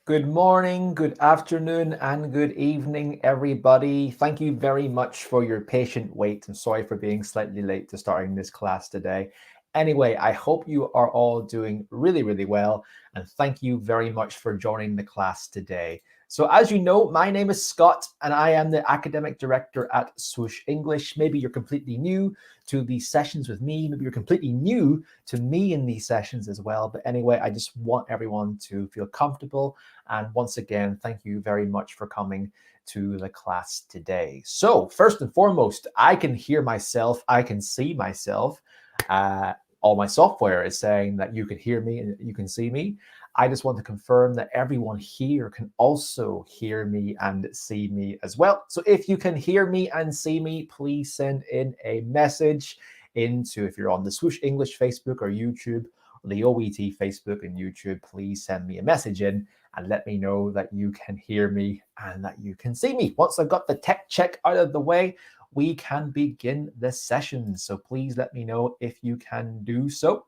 Good morning, good afternoon, and good evening, everybody. Thank you very much for your patient wait. I'm sorry for being slightly late to starting this class today. Anyway, I hope you are all doing really, really well, and thank you very much for joining the class today. So as you know, my name is Scott, and I am the Academic Director at Swoosh English. Maybe you're completely new to these sessions with me. Maybe you're completely new to me in these sessions as well. But anyway, I just want everyone to feel comfortable. And once again, thank you very much for coming to the class today. So first and foremost, I can hear myself. I can see myself. All my software is saying that you can hear me and you can see me. I just want to confirm that everyone here can also hear me and see me as well. So if you can hear me and see me, please send in a message into, if you're on the Swoosh English Facebook or YouTube, or the OET Facebook and YouTube, please send me a message in and let me know that you can hear me and that you can see me. Once I've got the tech check out of the way, we can begin the session. So please let me know if you can do so.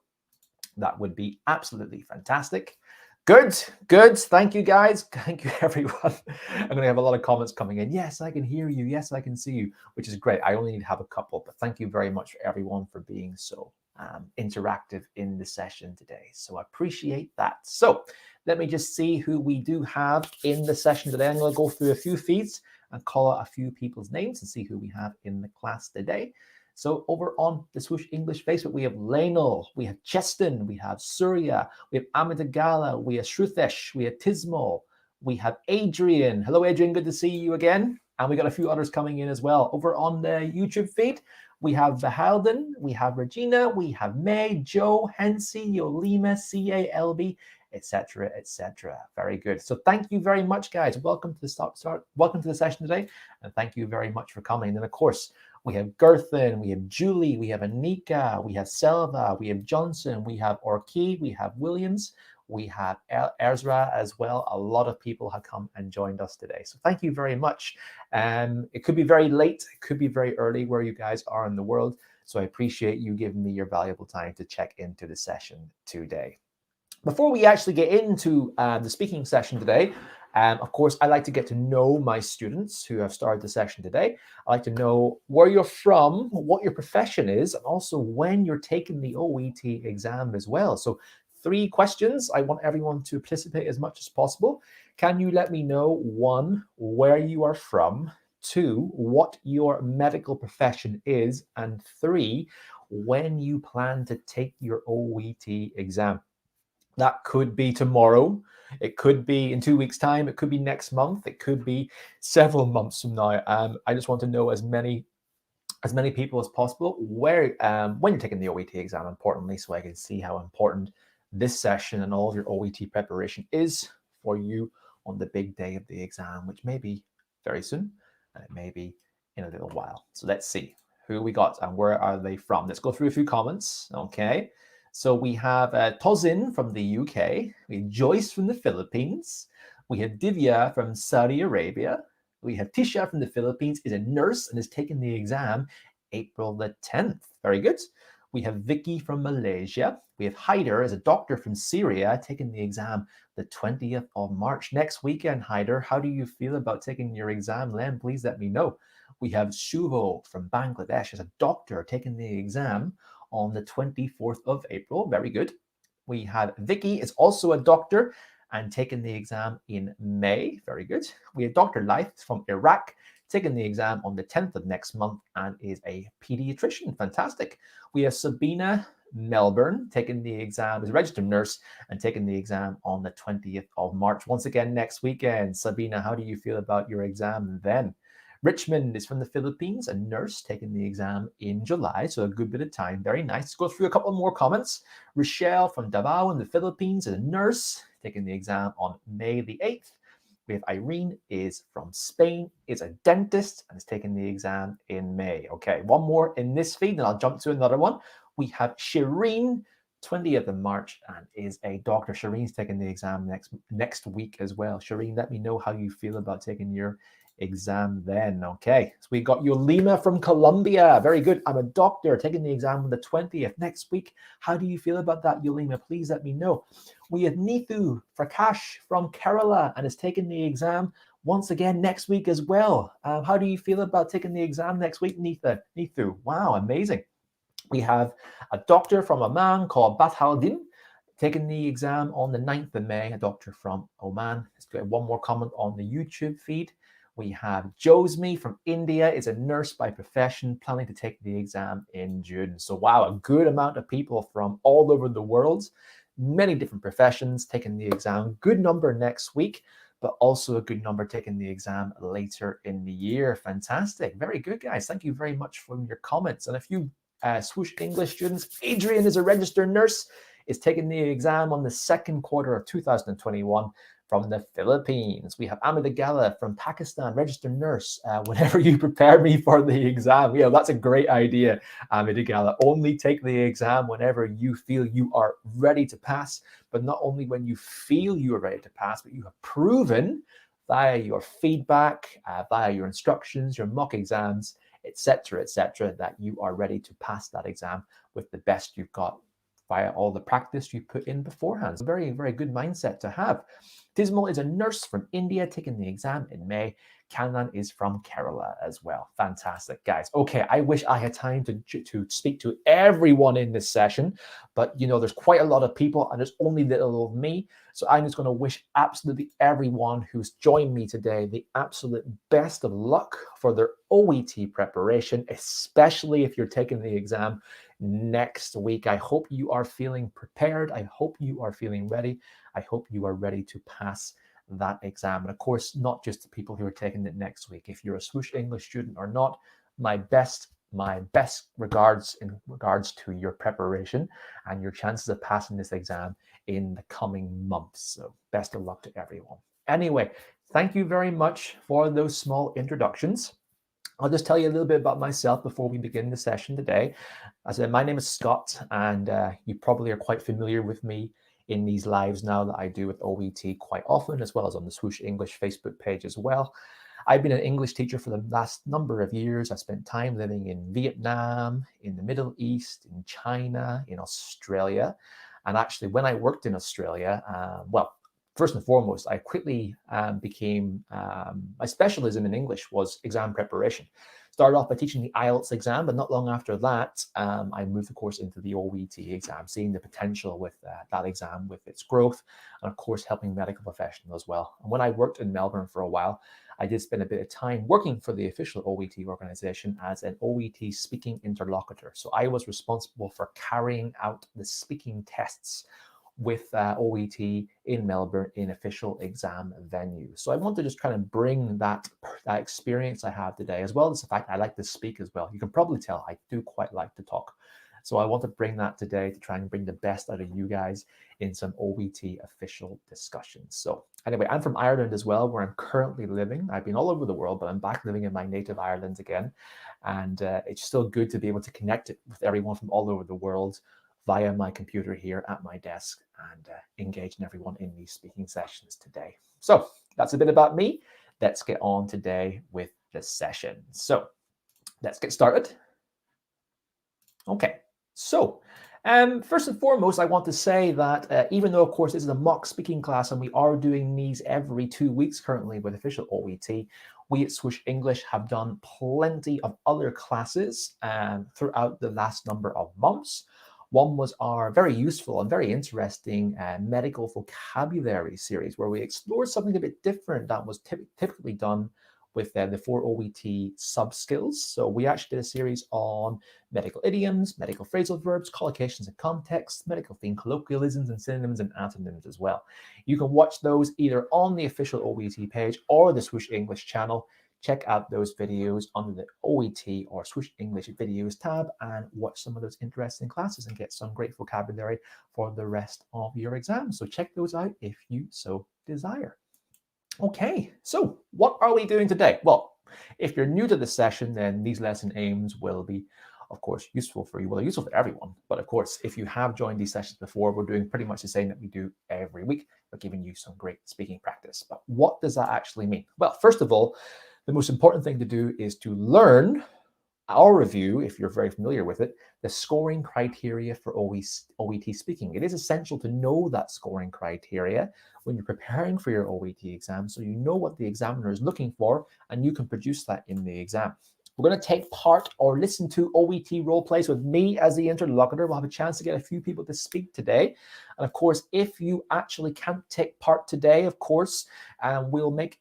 That would be absolutely fantastic. Good. Thank you, guys. Thank you, everyone. I'm going to have a lot of comments coming in. Yes, I can hear you. Yes, I can see you, which is great. I only need to have a couple, but thank you very much for everyone for being so interactive in the session today. So I appreciate that. So let me just see who we do have in the session today. I'm going to go through a few feeds and call out a few people's names and see who we have in the class today. So over on the Swoosh English Facebook, we have Lainel, we have Cheston, we have Surya, we have Amitagala, we have Shruthesh, we have Tismal, we have Adrian. Hello, Adrian, good to see you again. And we got a few others coming in as well. Over on the YouTube feed, we have Vahalden, we have Regina, we have May, Joe, Hensi, Yolima, CALB, etc., etc. Very good. So thank you very much, guys. Welcome to the welcome to the session today, and thank you very much for coming. And of course, we have Gerthen, we have Julie, we have Anika, we have Selva, we have Johnson, we have Orkey, we have Williams, we have Ezra as well. A lot of people have come and joined us today. So thank you very much. It could be very late, it could be very early where you guys are in the world. So I appreciate you giving me your valuable time to check into the session today. Before we actually get into the speaking session today, of course, I like to get to know my students who have started the session today. I like to know where you're from, what your profession is, and also when you're taking the OET exam as well. So 3 questions. I want everyone to participate as much as possible. Can you let me know, 1, where you are from, 2, what your medical profession is, and 3, when you plan to take your OET exam? That could be tomorrow. It could be in 2 weeks' time. It could be next month. It could be several months from now. I just want to know as many people as possible where when you're taking the OET exam, importantly, so I can see how important this session and all of your OET preparation is for you on the big day of the exam, which may be very soon, and it may be in a little while. So let's see who we got and where are they from. Let's go through a few comments. Okay. So we have Tozin from the UK, we have Joyce from the Philippines, we have Divya from Saudi Arabia, we have Tisha from the Philippines, is a nurse and is taking the exam April the 10th. Very good. We have Vicky from Malaysia. We have Haider as a doctor from Syria taking the exam the 20th of March. Next weekend, Haider, how do you feel about taking your exam? Len, please let me know. We have Shubho from Bangladesh as a doctor taking the exam on the 24th of April. Very good. We have Vicky is also a doctor and taking the exam in May. Very good. We have Dr. Life from Iraq taking the exam on the 10th of next month and is a pediatrician. Fantastic. We have Sabina Melbourne taking the exam, is a registered nurse and taking the exam on the 20th of March. Once again, next weekend. Sabina, how do you feel about your exam then? Richmond is from the Philippines, a nurse taking the exam in July, so a good bit of time. Very nice. Let's go through a couple more comments. Rochelle from Davao in the Philippines is a nurse taking the exam on May the 8th. We have Irene is from Spain, is a dentist and is taking the exam in May. Okay, one more in this feed and I'll jump to another one. We have Shireen, 20th of March, and is a doctor. Shireen's taking the exam next week as well. Shireen, let me know how you feel about taking your exam then. Okay, so we got Yolima from Colombia. Very good. I'm a doctor taking the exam on the 20th next week. How do you feel about that, Yolima? Please let me know. We have Nithu Prakash from Kerala and is taking the exam once again next week as well. How do you feel about taking the exam next week, Nithu? Wow, amazing. We have a doctor from Oman called Bathaldin taking the exam on the 9th of May, a doctor from Oman. Let's get one more comment on the YouTube feed. We have Josmi from India, is a nurse by profession, planning to take the exam in June. So wow, a good amount of people from all over the world, many different professions taking the exam. Good number next week, but also a good number taking the exam later in the year. Fantastic. Very good, guys. Thank you very much for your comments. And a few Swoosh English students. Adrian is a registered nurse, is taking the exam on the second quarter of 2021 from the Philippines. We have Amidagala from Pakistan, registered nurse. Whenever you prepare me for the exam, yeah, that's a great idea, Amidagala. Only take the exam whenever you feel you are ready to pass, but not only when you feel you are ready to pass, but you have proven via your feedback, via your instructions, your mock exams, etc., that you are ready to pass that exam with the best you've got via all the practice you put in beforehand. So very, very good mindset to have. Dismal is a nurse from India taking the exam in May. Kannan is from Kerala as well. Fantastic, guys. Okay, I wish I had time to speak to everyone in this session, but you know, there's quite a lot of people and there's only little of me. So I'm just going to wish absolutely everyone who's joined me today the absolute best of luck for their OET preparation, especially if you're taking the exam next week. I hope you are feeling prepared. I hope you are feeling ready. I hope you are ready to pass that exam. And of course, not just the people who are taking it next week. If you're a Swoosh English student or not, my best regards in regards to your preparation and your chances of passing this exam in the coming months. So best of luck to everyone. Anyway, thank you very much for those small introductions. I'll just tell you a little bit about myself before we begin the session today. As I said, my name is Scott, and you probably are quite familiar with me in these lives now that I do with OET quite often, as well as on the Swoosh English Facebook page as well. I've been an English teacher for the last number of years. I spent time living in Vietnam, in the Middle East, in China, in Australia. And actually, when I worked in Australia, first and foremost, I quickly became, my specialism in English was exam preparation. Started off by teaching the IELTS exam, but not long after that, I moved, of course, into the OET exam, seeing the potential with that exam, with its growth, and of course, helping medical professionals as well. And when I worked in Melbourne for a while, I did spend a bit of time working for the official OET organization as an OET speaking interlocutor. So I was responsible for carrying out the speaking tests with OET in Melbourne in official exam venues. So I want to just kind of bring that experience I have today, as well as the fact I like to speak as well. You can probably tell I do quite like to talk. So I want to bring that today to try and bring the best out of you guys in some OET official discussions. So anyway, I'm from Ireland as well, where I'm currently living. I've been all over the world, but I'm back living in my native Ireland again. And it's still good to be able to connect it with everyone from all over the world via my computer here at my desk and engaging everyone in these speaking sessions today. So that's a bit about me. Let's get on today with the session. So let's get started. Okay, so first and foremost, I want to say that even though, of course, this is a mock speaking class and we are doing these every 2 weeks currently with official OET, we at Swoosh English have done plenty of other classes throughout the last number of months. One was our very useful and very interesting medical vocabulary series, where we explored something a bit different that was typically done with the 4 OET sub-skills. So we actually did a series on medical idioms, medical phrasal verbs, collocations and contexts, medical theme colloquialisms and synonyms and antonyms as well. You can watch those either on the official OET page or the Swoosh English channel. Check out those videos under the OET or Swoosh English videos tab and watch some of those interesting classes and get some great vocabulary for the rest of your exam. So check those out if you so desire. Okay, so what are we doing today? Well, if you're new to the session, then these lesson aims will be, of course, useful for you. Well, they're useful for everyone. But of course, if you have joined these sessions before, we're doing pretty much the same that we do every week. We're giving you some great speaking practice. But what does that actually mean? Well, first of all, The most important thing to do is to learn or review, if you're very familiar with it, the scoring criteria for OET speaking. It is essential to know that scoring criteria when you're preparing for your OET exam, so you know what the examiner is looking for and you can produce that in the exam. We're going to take part or listen to OET role plays with me as the interlocutor. We'll have a chance to get a few people to speak today. And of course, if you actually can't take part today, of course, we'll make,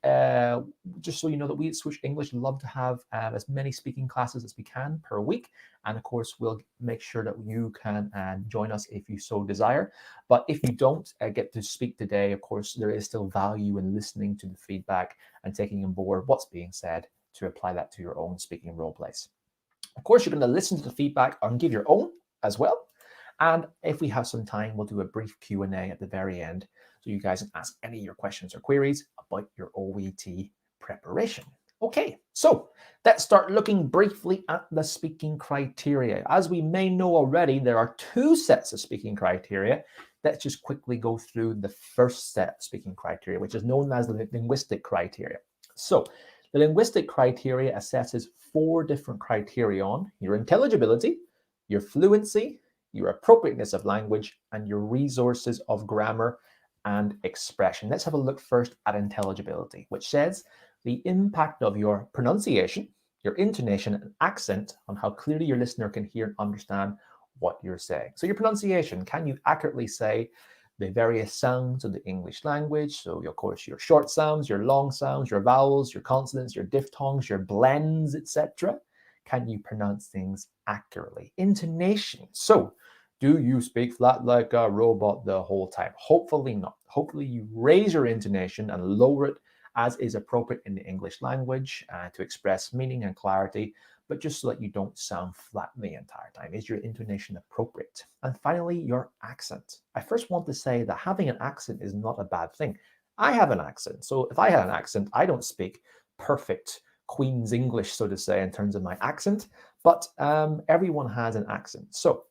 just so you know that we at Swoosh English love to have as many speaking classes as we can per week. And of course, we'll make sure that you can join us if you so desire. But if you don't get to speak today, of course, there is still value in listening to the feedback and taking on board what's being said to apply that to your own speaking role plays. Of course, you're going to listen to the feedback and give your own as well. And if we have some time, we'll do a brief Q&A at the very end so you guys can ask any of your questions or queries about your OET preparation. Okay, so let's start looking briefly at the speaking criteria. As we may know already, there are two sets of speaking criteria. Let's just quickly go through the first set of speaking criteria, which is known as the linguistic criteria. So the linguistic criteria assesses 4 different criterion: your intelligibility, your fluency, your appropriateness of language, and your resources of grammar and expression. Let's have a look first at intelligibility, which says the impact of your pronunciation, your intonation and accent on how clearly your listener can hear and understand what you're saying. So your pronunciation, can you accurately say the various sounds of the English language? So of course your short sounds, your long sounds, your vowels, your consonants, your diphthongs, your blends, etc. Can you pronounce things accurately? Intonation. So do you speak flat like a robot the whole time? Hopefully not. Hopefully you raise your intonation and lower it as is appropriate in the English language to express meaning and clarity, but just so that you don't sound flat the entire time. Is your intonation appropriate? And finally, your accent. I first want to say that having an accent is not a bad thing. I have an accent. So if I had an accent, I don't speak perfect Queen's English, so to say, in terms of my accent, but everyone has an accent. So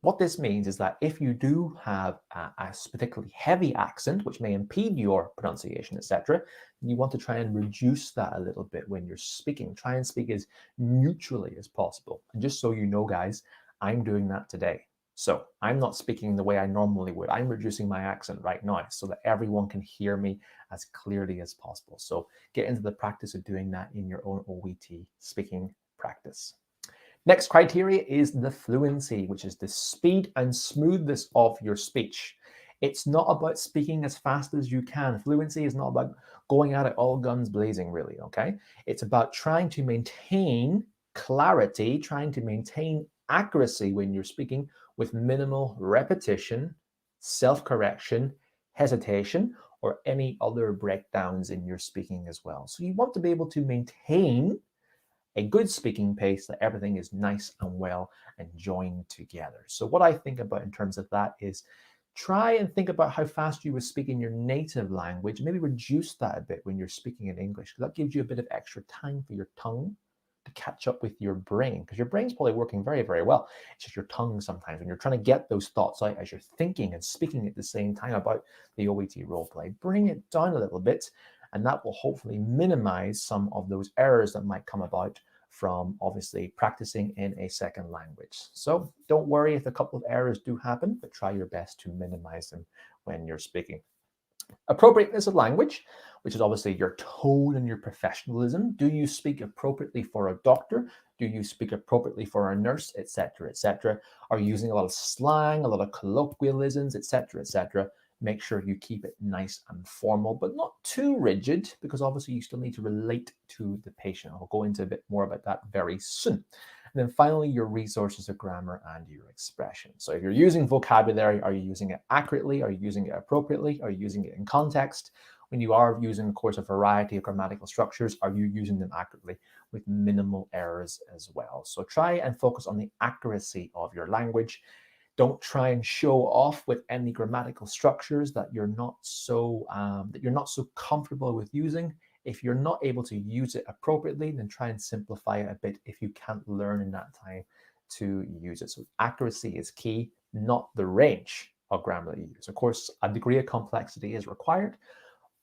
what this means is that if you do have a particularly heavy accent, which may impede your pronunciation, etc., you want to try and reduce that a little bit when you're speaking. Try and speak as neutrally as possible. And just so you know, guys, I'm doing that today. So I'm not speaking the way I normally would. I'm reducing my accent right now so that everyone can hear me as clearly as possible. So get into the practice of doing that in your own OET speaking practice. Next criteria is the fluency, which is the speed and smoothness of your speech. It's not about speaking as fast as you can. Fluency is not about going at it all guns blazing, really, okay? It's about trying to maintain clarity, trying to maintain accuracy when you're speaking with minimal repetition, self-correction, hesitation, or any other breakdowns in your speaking as well. So you want to be able to maintain a good speaking pace that everything is nice and well and joined together. So what I think about in terms of that is try and think about how fast you would speak in your native language. Maybe reduce that a bit when you're speaking in English, because that gives you a bit of extra time for your tongue to catch up with your brain, because your brain's probably working very, very well. It's just your tongue sometimes when you're trying to get those thoughts out as you're thinking and speaking at the same time about the OET role play. Bring it down a little bit, and that will hopefully minimize some of those errors that might come about from obviously practicing in a second language. So don't worry if a couple of errors do happen, but try your best to minimize them when you're speaking. Appropriateness of language, which is obviously your tone and your professionalism. Do you speak appropriately for a doctor? Do you speak appropriately for a nurse, etc., etc.? Are you using a lot of slang, a lot of colloquialisms, etc., etc.? Make sure you keep it nice and formal, but not too rigid, because obviously you still need to relate to the patient. I'll go into a bit more about that very soon. And then finally, your resources of grammar and your expression. So if you're using vocabulary, are you using it accurately? Are you using it appropriately? Are you using it in context? When you are using, of course, a variety of grammatical structures, are you using them accurately with minimal errors as well? So try and focus on the accuracy of your language. Don't try and show off with any grammatical structures that you're not so comfortable with using. If you're not able to use it appropriately, then try and simplify it a bit if you can't learn in that time to use it. So accuracy is key, not the range of grammar that you use. Of course, a degree of complexity is required,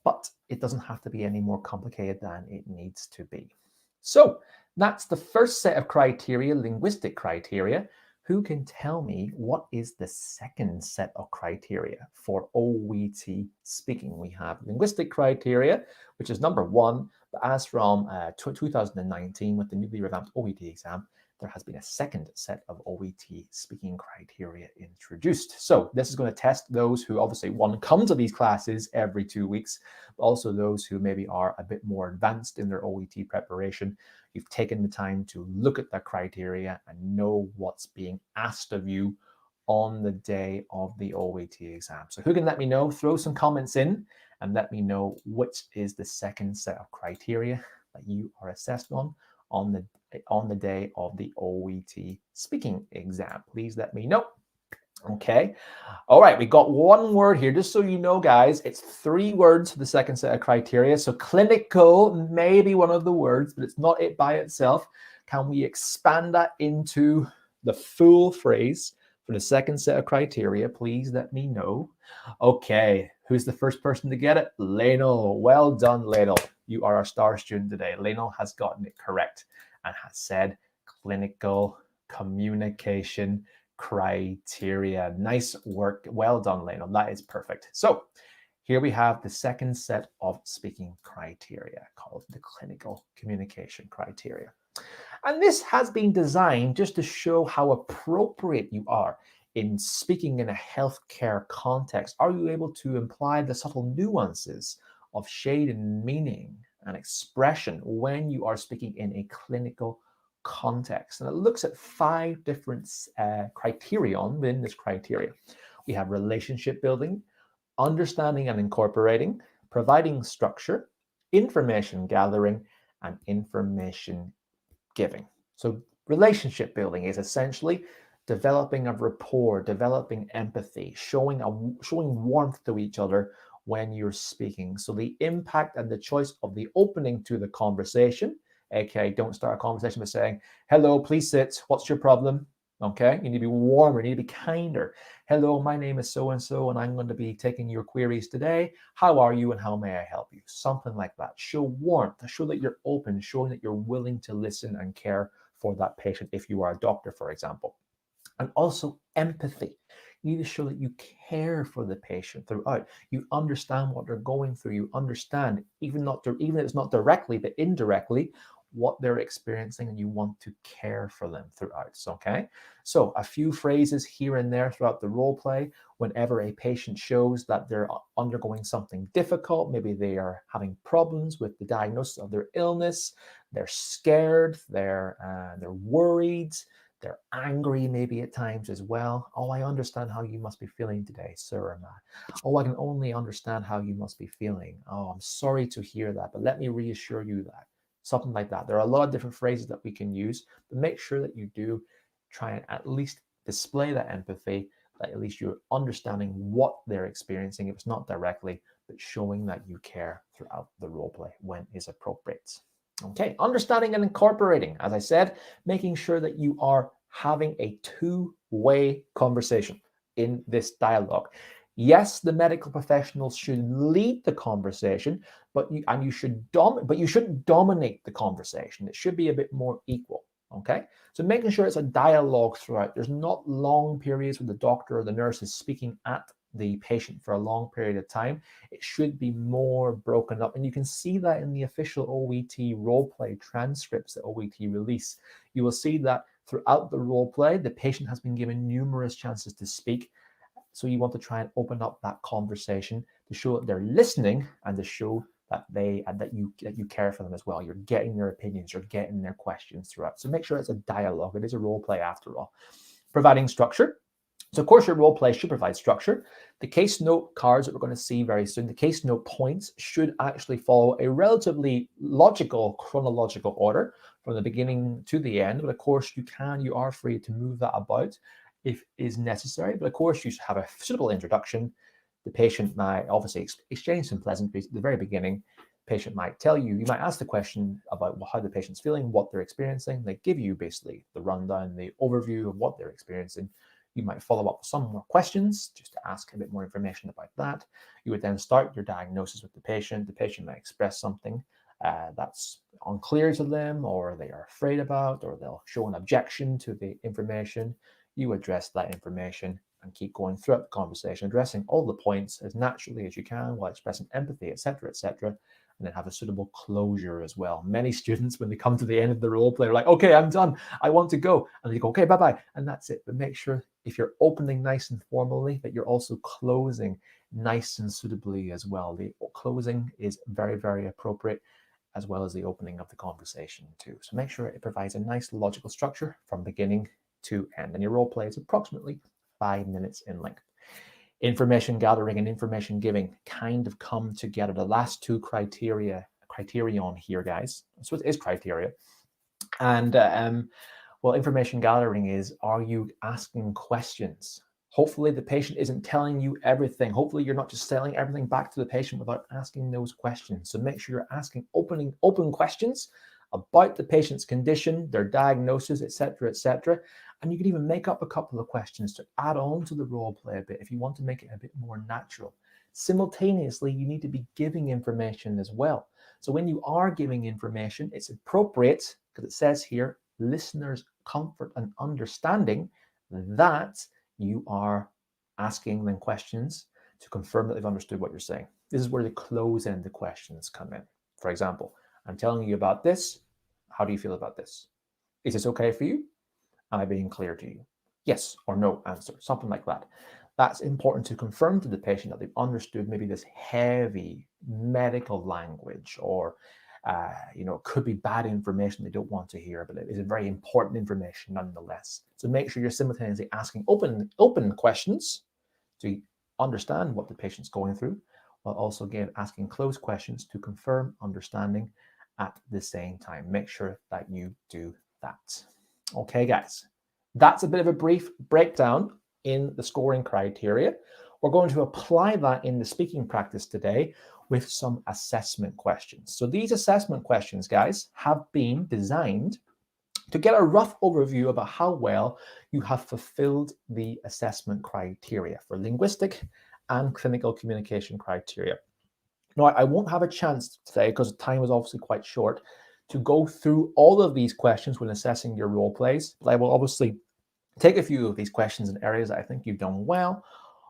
but it doesn't have to be any more complicated than it needs to be. So that's the first set of criteria, linguistic criteria. Who can tell me what is the second set of criteria for OET speaking? We have linguistic criteria, which is number one, but as from 2019 with the newly revamped OET exam, there has been a second set of OET speaking criteria introduced. So this is going to test those who obviously want to come to these classes every 2 weeks, but also those who maybe are a bit more advanced in their OET preparation. You've taken the time to look at the criteria and know what's being asked of you on the day of the OET exam. So who can let me know? Throw some comments in and let me know which is the second set of criteria that you are assessed on the day of the OET speaking exam. Please let me know. Okay. All right. We got one word here. Just so you know, guys, it's 3 words for the second set of criteria. So clinical may be one of the words, but it's not it by itself. Can we expand that into the full phrase for the second set of criteria? Please let me know. Okay. Who's the first person to get it? Leno. Well done, Leno. You are our star student today. Leno has gotten it correct and has said clinical communication criteria. Nice work. Well done, Leno. That is perfect. So here we have the second set of speaking criteria called the clinical communication criteria. And this has been designed just to show how appropriate you are in speaking in a healthcare context. Are you able to imply the subtle nuances of shade and meaning and expression when you are speaking in a clinical context? And it looks at 5 different criterion within this criteria. We have relationship building, understanding and incorporating, providing structure, information gathering, and information giving. So relationship building is essentially developing a rapport, developing empathy, showing warmth to each other when you're speaking. So the impact and the choice of the opening to the conversation, aka don't start a conversation by saying, hello, please sit, what's your problem? Okay, you need to be warmer, you need to be kinder. Hello, my name is so-and-so, and I'm going to be taking your queries today. How are you and how may I help you? Something like that. Show warmth, show that you're open, showing that you're willing to listen and care for that patient if you are a doctor, for example. And also empathy. You need to show that you care for the patient throughout. You understand what they're going through. You understand, even if it's not directly, but indirectly, what they're experiencing, and you want to care for them throughout. Okay, so a few phrases here and there throughout the role play. Whenever a patient shows that they're undergoing something difficult, maybe they are having problems with the diagnosis of their illness, they're scared, they're worried, they're angry maybe at times as well. Oh, I understand how you must be feeling today, sir or madam. Oh, I can only understand how you must be feeling. Oh, I'm sorry to hear that, but let me reassure you that. Something like that. There are a lot of different phrases that we can use, but make sure that you do try and at least display that empathy, that at least you're understanding what they're experiencing, if it's not directly, but showing that you care throughout the role play when is appropriate. Okay, understanding and incorporating, as I said, making sure that you are having a two-way conversation in this dialogue. Yes, the medical professionals should lead the conversation, but you shouldn't dominate the conversation. It should be a bit more equal. Okay, so making sure it's a dialogue throughout. There's not long periods where the doctor or the nurse is speaking at the patient for a long period of time. It should be more broken up, and you can see that in the official OET roleplay transcripts that OET release. You will see that throughout the roleplay, the patient has been given numerous chances to speak. So you want to try and open up that conversation to show that they're listening and to show that you care for them as well. You're getting their opinions, you're getting their questions throughout. So make sure it's a dialogue. It is a role play after all. Providing structure. So of course your role play should provide structure. The case note cards that we're going to see very soon, the case note points should actually follow a relatively logical chronological order from the beginning to the end. But of course you are free to move that about if is necessary. But of course you should have a suitable introduction. The patient might obviously exchange some pleasantries at the very beginning. The patient might tell you, you might ask the question about how the patient's feeling, what they're experiencing. They give you basically the rundown, the overview of what they're experiencing. You might follow up with some more questions just to ask a bit more information about that. You would then start your diagnosis with the patient. The patient may express something that's unclear to them, or they are afraid about, or they'll show an objection to the information. You address that information and keep going throughout the conversation, addressing all the points as naturally as you can while expressing empathy, etc., etc., and then have a suitable closure as well. Many students, when they come to the end of the role play, are like, okay, I'm done, I want to go. And they go, okay, bye-bye, and that's it. But make sure if you're opening nice and formally, that you're also closing nice and suitably as well. The closing is very, very appropriate, as well as the opening of the conversation too. So make sure it provides a nice logical structure from beginning to end. And your role play is approximately 5 minutes in length. Information gathering and information giving kind of come together. The last two criterion here, guys. So it is criteria. And well, information gathering is, are you asking questions? Hopefully the patient isn't telling you everything. Hopefully you're not just selling everything back to the patient without asking those questions. So make sure you're asking open questions about the patient's condition, their diagnosis, etc., etc. And you can even make up a couple of questions to add on to the role play a bit if you want to make it a bit more natural. Simultaneously, you need to be giving information as well. So when you are giving information, it's appropriate, because it says here, listeners' comfort and understanding, that you are asking them questions to confirm that they've understood what you're saying. This is where the close-end questions come in. For example, I'm telling you about this. How do you feel about this? Is this okay for you? Am I being clear to you? Yes or no answer, something like that. That's important to confirm to the patient that they've understood maybe this heavy medical language, or it could be bad information they don't want to hear, but it is a very important information nonetheless. So make sure you're simultaneously asking open questions to understand what the patient's going through, while also again asking closed questions to confirm understanding at the same time. Make sure that you do that. Okay, guys, that's a bit of a brief breakdown in the scoring criteria. We're going to apply that in the speaking practice today with some assessment questions. So these assessment questions, guys, have been designed to get a rough overview about how well you have fulfilled the assessment criteria for linguistic and clinical communication criteria. Now, I won't have a chance today, because time is obviously quite short, to go through all of these questions when assessing your role plays, but I will obviously take a few of these questions in areas that I think you've done well,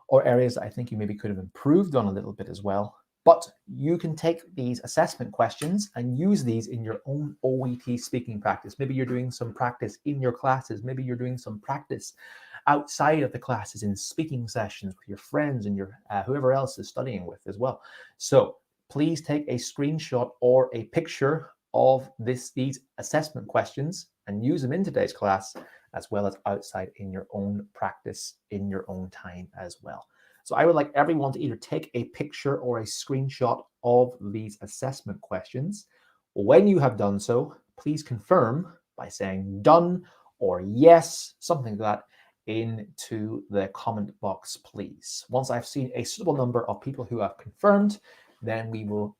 or areas that I think you maybe could have improved on a little bit as well. But you can take these assessment questions and use these in your own OET speaking practice. Maybe you're doing some practice in your classes. Maybe you're doing some practice outside of the classes in speaking sessions with your friends and your whoever else is studying with as well. So please take a screenshot or a picture of these assessment questions and use them in today's class, as well as outside in your own practice in your own time as well. So I would like everyone to either take a picture or a screenshot of these assessment questions. When you have done so, please confirm by saying done or yes, something like that, into the comment box, please. Once I've seen a suitable number of people who have confirmed, then we will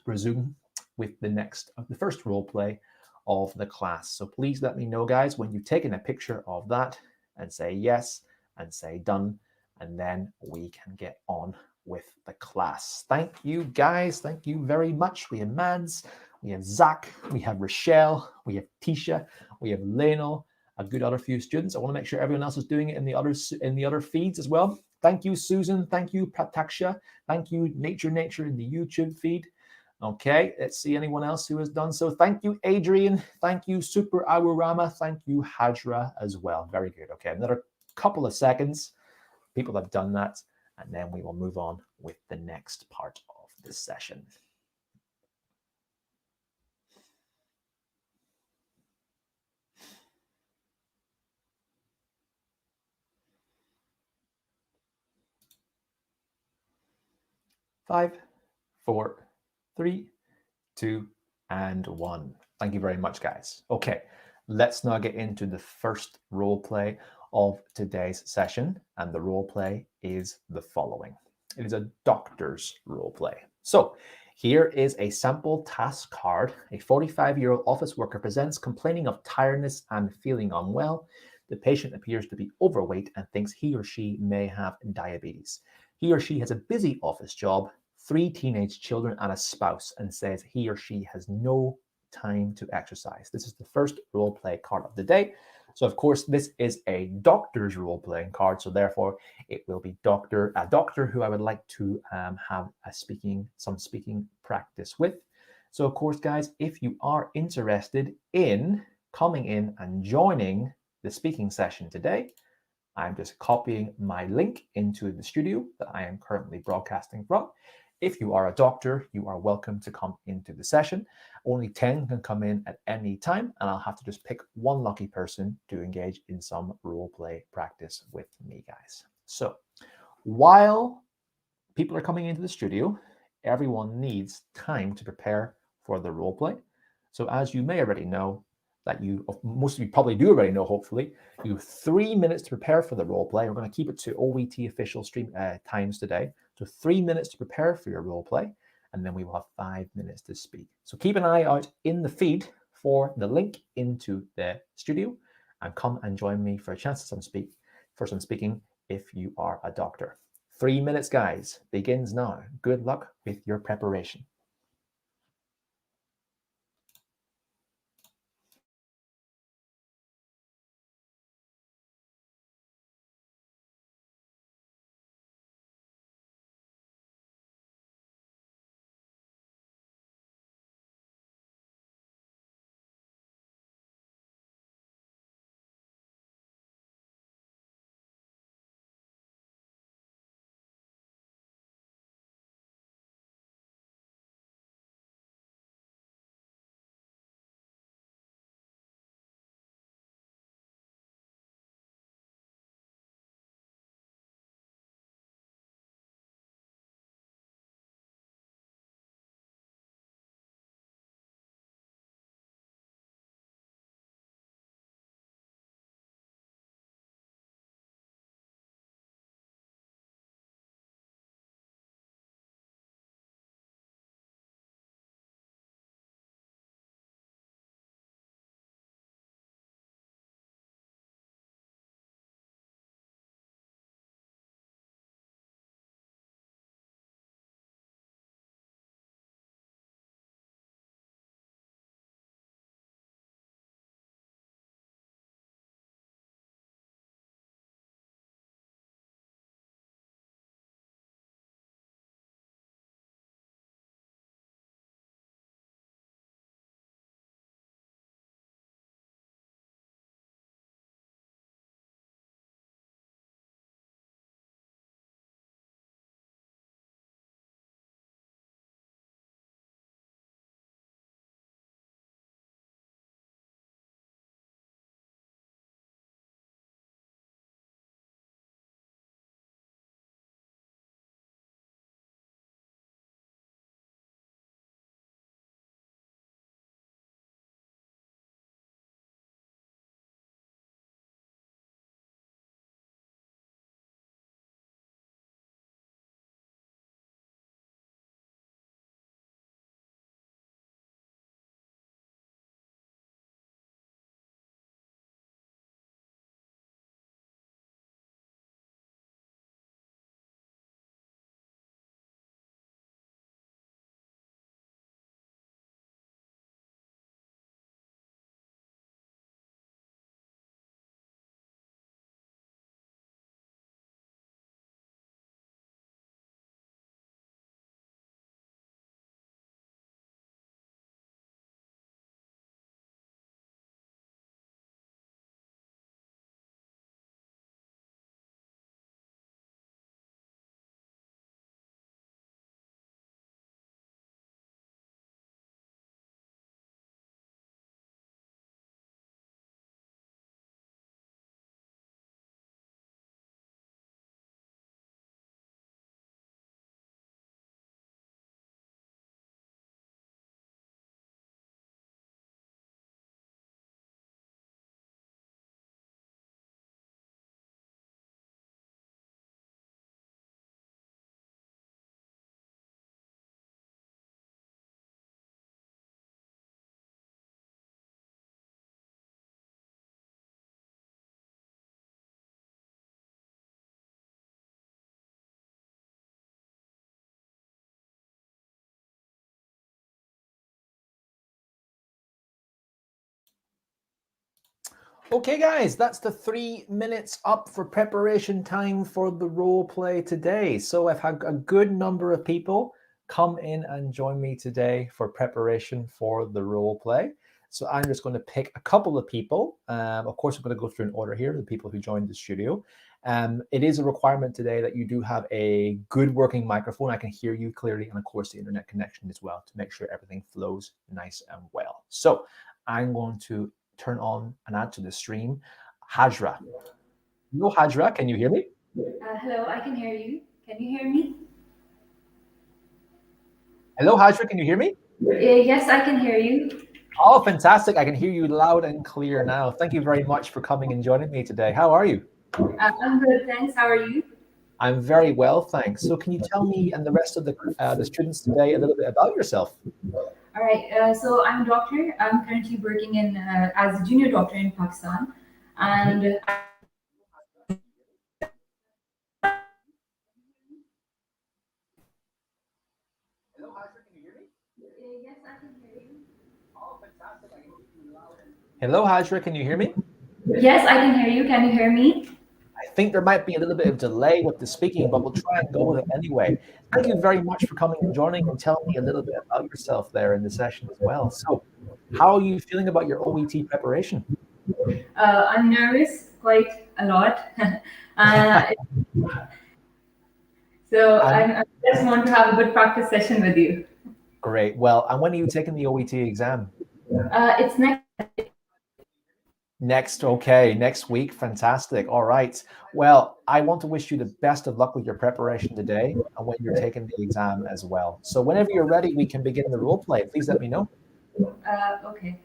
resume with the first role play of the class. So please let me know, guys, when you've taken a picture of that, and say yes and say done, and then we can get on with the class. Thank you, guys. Thank you very much. We have Mads, we have Zach, we have Rochelle, we have Tisha, we have Lionel, a good other few students. I want to make sure everyone else is doing it in the other feeds as well. Thank you, Susan. Thank you, Prataksha. Thank you, Nature in the YouTube feed. Okay, let's see anyone else who has done so. Thank you, Adrian. Thank you, Super Awurama. Thank you, Hajra, as well. Very good. Okay, another couple of seconds. People have done that, and then we will move on with the next part of this session. Five, 4, 3, 2, and 1. Thank you very much, guys. Okay, let's now get into the first role play of today's session, and the role play is the following. It is a doctor's role play. So here is a sample task card. A 45-year-old office worker presents complaining of tiredness and feeling unwell. The patient appears to be overweight and thinks he or she may have diabetes. He or she has a busy office job, 3 teenage children, and a spouse, and says he or she has no time to exercise. This is the first role play card of the day. So, of course, this is a doctor's role playing card. So, therefore, it will be a doctor who I would like to have some speaking practice with. So, of course, guys, if you are interested in coming in and joining the speaking session today, I'm just copying my link into the studio that I am currently broadcasting from. If you are a doctor, you are welcome to come into the session. Only 10 can come in at any time, and I'll have to just pick one lucky person to engage in some role play practice with me, guys. So while people are coming into the studio, everyone needs time to prepare for the role play. So as you may already know, most of you probably do already know, hopefully, you have 3 minutes to prepare for the role play. We're going to keep it to OET official stream times today. So 3 minutes to prepare for your role play, and then we will have 5 minutes to speak. So keep an eye out in the feed for the link into the studio, and come and join me for a chance to some speaking if you are a doctor. 3 minutes, guys, begins now. Good luck with your preparation. Okay, guys, that's the 3 minutes up for preparation time for the role play today. So I've had a good number of people come in and join me today for preparation for the role play. So I'm just going to pick a couple of people. Of course, I'm going to go through an order here, the people who joined the studio. It is a requirement today that you do have a good working microphone. I can hear you clearly, and of course, the internet connection as well to make sure everything flows nice and well. So I'm going to turn on and add to the stream Hajra. Hello, Hajra. Can you hear me? Hello, I can hear you. Can you hear me? Hello, Hajra. Can you hear me? Yes, I can hear you. Oh, fantastic. I can hear you loud and clear now. Thank you very much for coming and joining me today. How are you? I'm good, thanks. How are you? I'm very well, thanks. So can you tell me and the rest of the students today a little bit about yourself? All right. So I'm a doctor. I'm currently working in as a junior doctor in Pakistan, Mhm. and Hello, Hajra. Can you hear me? yes, I can hear you. Oh, fantastic. I can hear you loud and Hello, Hajra. Can you hear me? Yes, I can hear you. Can you hear me? I think there might be a little bit of delay with the speaking, but we'll try and go with it anyway. Thank you very much for coming and joining and telling me a little bit about yourself there in the session as well. So, how are you feeling about your OET preparation? I'm nervous quite a lot. uh, so And I just want to have a good practice session with you. great. Well, and when are you taking the OET exam? It's next. Next, okay, next week. Fantastic. All right. Well, I want to wish you the best of luck with your preparation today and when you're taking the exam as well. So, whenever you're ready, we can begin the role play. Please let me know. Okay.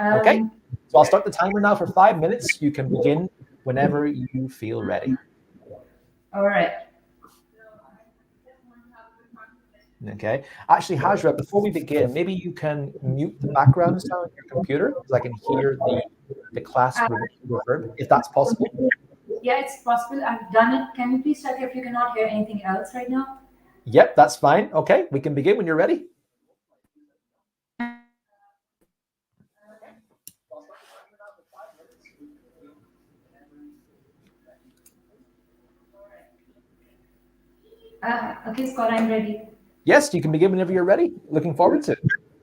Okay. Um, So I'll start the timer now for 5 minutes. You can begin whenever you feel ready. all right. Okay. Actually, Hajra, before we begin, maybe you can mute the background sound on your computer because I can hear the class Uh, reverb, if that's possible. Yeah, it's possible. I've done it. Can you please check if you cannot hear anything else right now? Yep, that's fine. Okay, we can begin when you're ready. Okay. So I'll start the timer now for 5 minutes. You can begin whenever you're ready. Okay, Scott, I'm ready. Yes, you can begin whenever you're ready. Looking forward to it.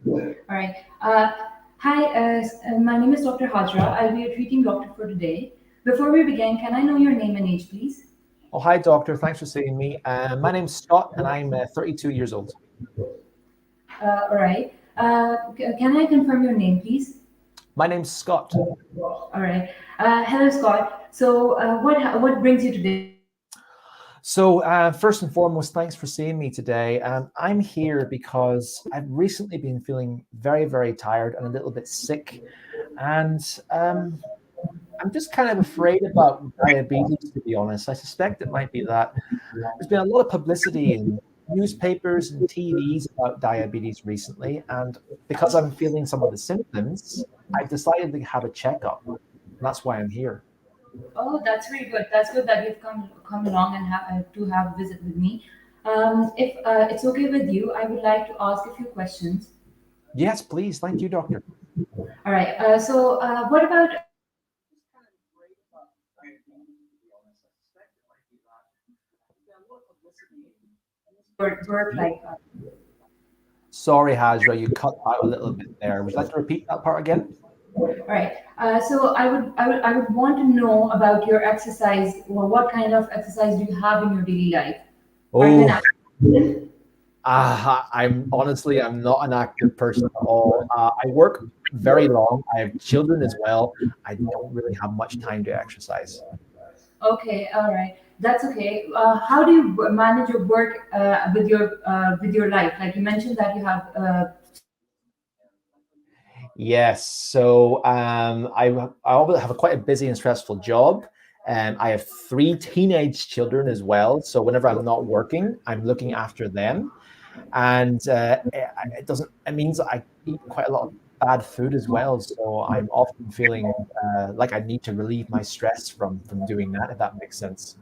All right. Hi, my name is Dr. Hajra. I'll be your treating doctor for today. Before we begin, can I know your name and age, please? Oh, hi, doctor. Thanks for seeing me. My name's Scott, and I'm 32 years old. All right. Can I confirm your name, please? My name's Scott. All right. Hello, Scott. So, what brings you today? So, first and foremost, thanks for seeing me today. I'm here because I've recently been feeling very, very tired and a little bit sick. And I'm just kind of afraid about diabetes, to be honest. I suspect it might be that. There's been a lot of publicity in newspapers and TVs about diabetes recently. And because I'm feeling some of the symptoms, I've decided to have a checkup. And that's why I'm here. Oh, that's very good. That's good that you've come along and to have a visit with me. If it's okay with you, I would like to ask a few questions. Yes, please. Thank you, doctor. All right. What about Just kind of afraid about diabetes, to be honest. I suspect it might be that. There's been a lot of publicity in your newspapers and work TV. life? Sorry, Hajra, you cut out a little bit there. Would you like to repeat that part again? All right. I would want to know about your exercise. Well, what kind of exercise do you have in your daily life? Are you an Oh, active? I'm not an active person at all. I work very long. I have children as well. I don't really have much time to exercise. Okay. All right. That's okay. How do you manage your work with your life? Like you mentioned that you have Yes. So I always have a quite a busy and stressful job. I have three teenage children as well. So whenever I'm not working, I'm looking after them. And it doesn't. It means I eat quite a lot of bad food as well. So I'm often feeling like I need to relieve my stress from doing that. If that makes sense.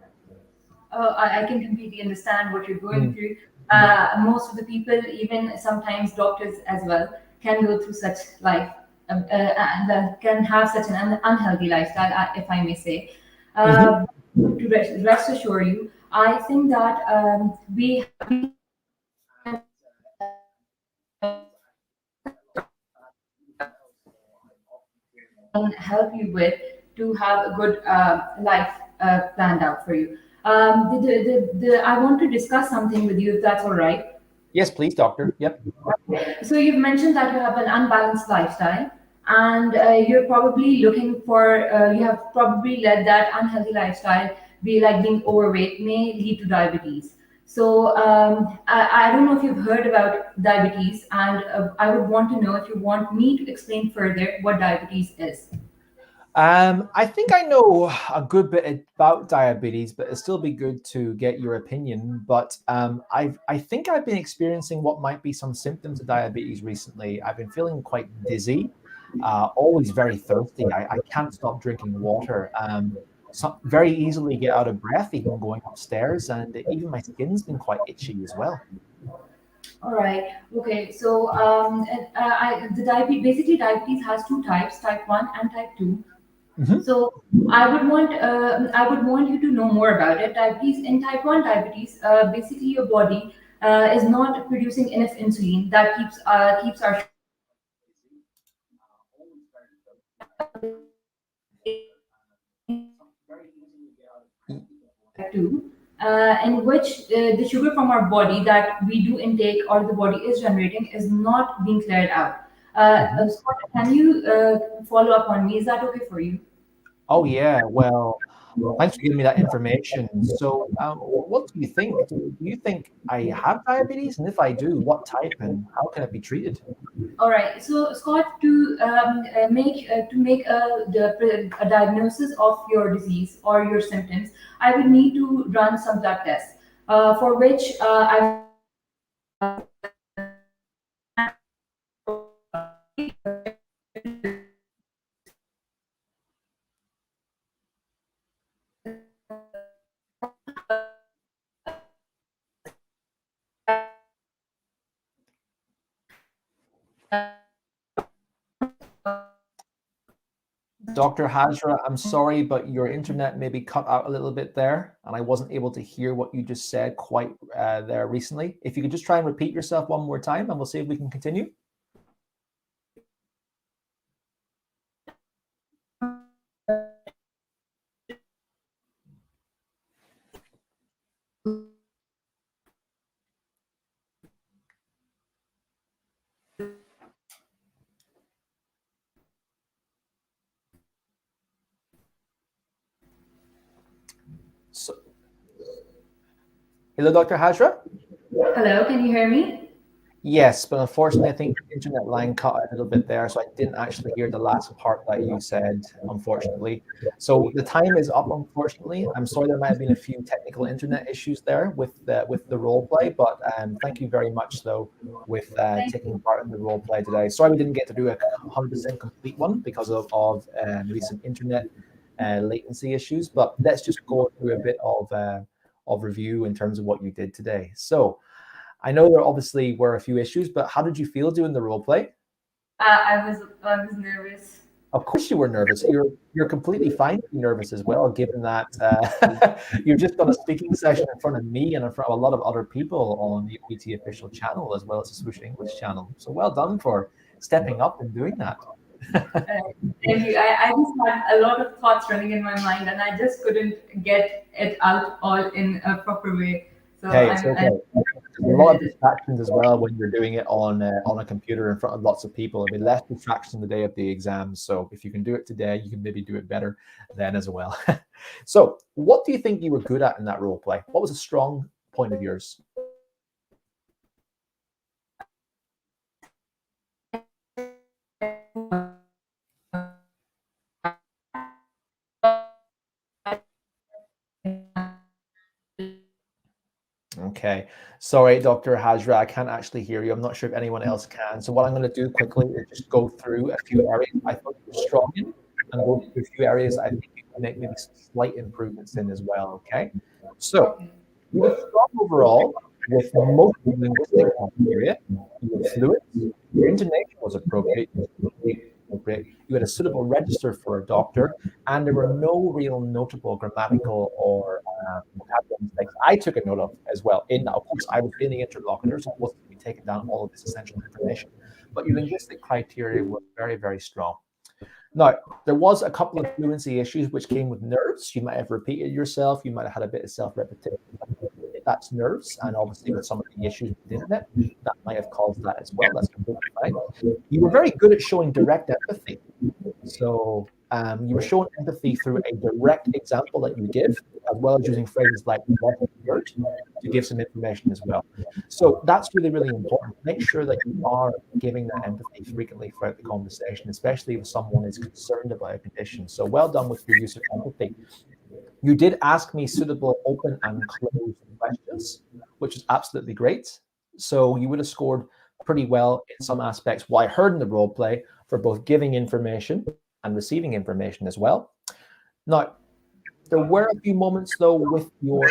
I can completely understand what you're going Mm, through. mm. Most of the people, even sometimes doctors as well, can go through such life, that can have such an unhealthy lifestyle, if I may say. Mhm. Uh, to rest assure you, I think that we have can help you with to have a good life planned out for you. I want to discuss something with you, if that's all right. Yes, please, doctor. Yep. So you've mentioned that you have an unbalanced lifestyle, and you're probably looking for. You have probably let that unhealthy lifestyle be like being overweight may lead to diabetes. So I don't know if you've heard about diabetes, and I would want to know if you want me to explain further what diabetes is. I think I know a good bit about diabetes, but it'd still be good to get your opinion. But I think I've been experiencing what might be some symptoms of diabetes recently. I've been feeling quite dizzy, always very thirsty. I can't stop drinking water. Very easily get out of breath, even going upstairs, and even my skin's been quite itchy as well. All right. Okay. So the diabetes, basically diabetes has two types: type one and type two. Mhm. So I would want you to know more about it. Diabetes in type one diabetes, basically your body is not producing enough insulin that keeps our type two, in which the sugar from our body that we do intake or the body is generating is not being cleared out. Mhm. Scott, can you follow up on me? Is that okay for you? Oh yeah. Well, thanks for giving me that information. So, what do you think? Do you think I have diabetes? And if I do, what type and how can it be treated? All right. So, Scott, to make a diagnosis of your disease or your symptoms, I would need to run some blood tests, for which I Dr. Hajra, I'm sorry, but your internet maybe cut out a little bit there, and I wasn't able to hear what you just said quite there recently. If you could just try and repeat yourself one more time, and we'll see if we can continue. So, hello, Dr. Hajra? hello. Can you hear me? Yes, but unfortunately, I think your internet line cut a little bit there, so I didn't actually hear the last part that you said, unfortunately. So the time is up, unfortunately. I'm sorry there might have been a few technical internet issues there with the role play, but thank you very much though with Thank taking part in the role play today. Sorry we didn't get to do a 100% complete one because of maybe some internet latency issues, but let's just go through a bit of review in terms of what you did today. So. I know there obviously were a few issues, but how did you feel doing the role play? I was nervous. Of course, you were nervous. You're completely fine to be nervous as well, given that you've just done a speaking session in front of me and in front of a lot of other people on the OET official channel as well as the Swoosh English channel. So well done for stepping up and doing that. Uh, Thank you. I just had a lot of thoughts running in my mind, and I just couldn't get it out all in a proper way. So Hey, it's okay. I'm There's a lot of distractions as well when you're doing it on a computer in front of lots of people. There'll be less distraction the day of the exam. So if you can do it today, you can maybe do it better then as well. So what do you think you were good at in that role play? What was a strong point of yours? Okay. Sorry, Dr. Hajra, I can't actually hear you. I'm not sure if anyone else can. So what I'm going to do quickly is just go through a few areas I thought you were strong in and go through a few areas I think you can make maybe some slight improvements in as well. Okay. So okay. you were strong overall with most linguistic criteria. You were fluent. Your intonation was appropriate. appropriate, you had a suitable register for a doctor, and there were no real notable grammatical or vocabulary mistakes I took a note of as well. Of course, I was in the interlocutor, so I wasn't going to be taking down all of this essential information. But your linguistic criteria were very, very strong. Now, there was a couple of fluency issues which came with nerves. You might have repeated yourself. You might have had a bit of self-repetition. That's nerves, and obviously with some of the issues with the internet, that might have caused that as well. That's completely fine. You were very good at showing direct empathy. So you were showing empathy through a direct example that you give, as well as using phrases like word to give some information as well. So that's really, really important. Make sure that you are giving that empathy frequently throughout the conversation, especially if someone is concerned about a condition. So well done with your use of empathy. You did ask me suitable open and closed questions, which is absolutely great. So you would have scored pretty well in some aspects, what I heard in the role play, for both giving information and receiving information as well. Now, there were a few moments though with your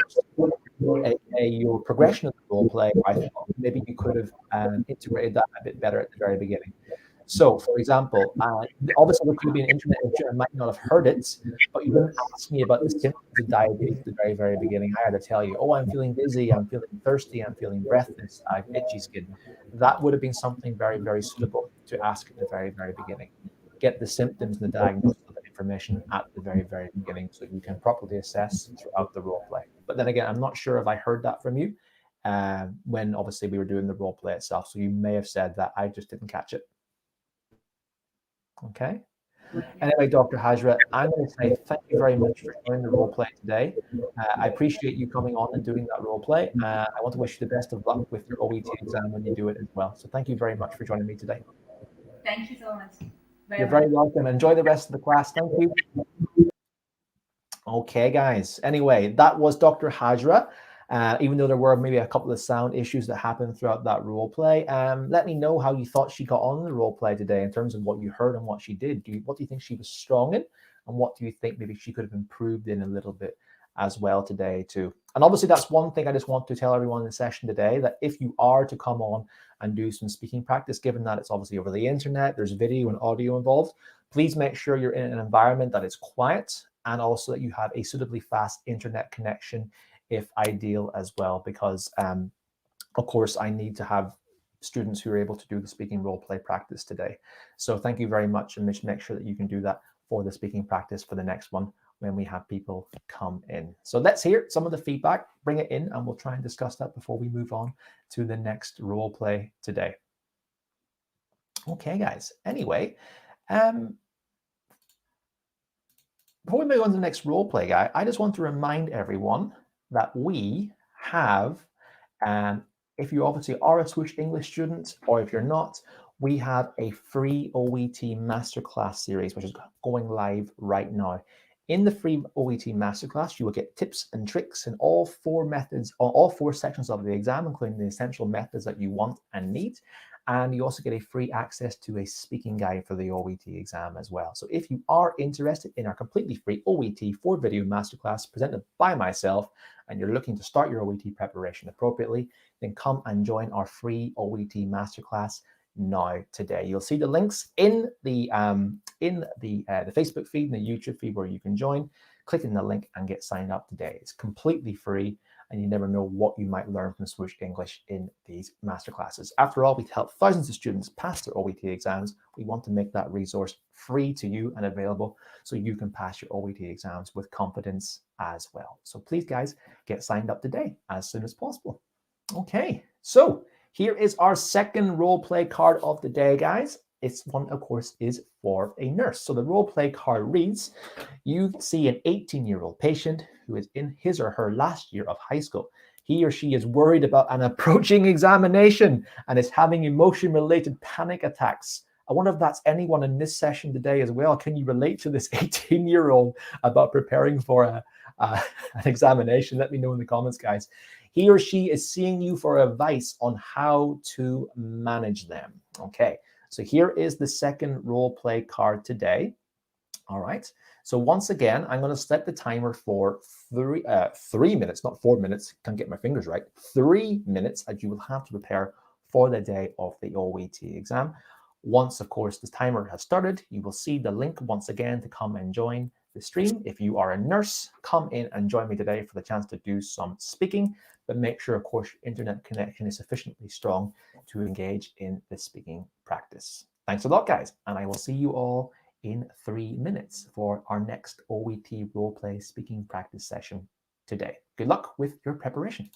progression of the role play. I thought maybe you could have integrated that a bit better at the very beginning. So, for example, obviously there could have been internet issue. I might not have heard it, but you didn't ask me about the symptoms of diabetes at the very, very beginning. I had to tell you, oh, I'm feeling dizzy, I'm feeling thirsty, I'm feeling breathless, I have itchy skin. That would have been something very, very suitable to ask at the very, very beginning. Get the symptoms and the diagnosis of the information at the very, very beginning so you can properly assess throughout the role play. But then again, I'm not sure if I heard that from you when obviously we were doing the role play itself. So you may have said that, I just didn't catch it. Okay. Anyway, Dr. Hajra, I'm going to say thank you very much for joining the role play today. I appreciate you coming on and doing that role play. I want to wish you the best of luck with your OET exam when you do it as well. So thank you very much for joining me today. Thank you so much. You're very welcome. Enjoy the rest of the class. Thank you. Okay, guys. Anyway, that was Dr. Hajra. Even though there were maybe a couple of sound issues that happened throughout that role play, let me know how you thought she got on in the role play today in terms of what you heard and what she did. What do you think she was strong in? And what do you think maybe she could have improved in a little bit as well today too? And obviously that's one thing I just want to tell everyone in the session today, that if you are to come on and do some speaking practice, given that it's obviously over the internet, there's video and audio involved, please make sure you're in an environment that is quiet and also that you have a suitably fast internet connection if ideal as well, because of course I need to have students who are able to do the speaking role play practice today. So thank you very much, and make sure that you can do that for the speaking practice for the next one when we have people come in. So let's hear some of the feedback, bring it in, and we'll try and discuss that before we move on to the next role play today. Okay, guys. Anyway, before we move on to the next role play, guy, I just want to remind everyone that we have, if you obviously are a Swoosh English student, or if you're not, we have a free OET Masterclass series, which is going live right now. In the free OET Masterclass, you will get tips and tricks in all four sections of the exam, including the essential methods that you want and need. And you also get a free access to a speaking guide for the OET exam as well. So if you are interested in our completely free OET 4-video masterclass presented by myself, and you're looking to start your OET preparation appropriately, then come and join our free OET masterclass now today. You'll see the links in the Facebook feed and the YouTube feed where you can join. Click in the link and get signed up today. It's completely free, and you never know what you might learn from Swoosh English in these masterclasses. After all, we help thousands of students pass their OET exams. We want to make that resource free to you and available so you can pass your OET exams with confidence as well. So please, guys, get signed up today as soon as possible. Okay, so here is our second role play card of the day, guys. It's one, of course, is for a nurse. So the role play card reads, you see an 18-year-old patient who is in his or her last year of high school. He or she is worried about an approaching examination and is having emotion-related panic attacks. I wonder if that's anyone in this session today as well. Can you relate to this 18-year-old about preparing for an examination? Let me know in the comments, guys. He or she is seeing you for advice on how to manage them. Okay, so here is the second role play card today. All right, so once again, I'm going to set the timer for 3 minutes, not 4 minutes. Can't get my fingers right. 3 minutes, as you will have to prepare for the day of the OET exam. Once, of course, the timer has started, you will see the link once again to come and join the stream. If you are a nurse, come in and join me today for the chance to do some speaking, but make sure, of course, your internet connection is sufficiently strong to engage in the speaking practice. Thanks a lot, guys, and I will see you all in 3 minutes for our next OET roleplay speaking practice session today. Good luck with your preparation.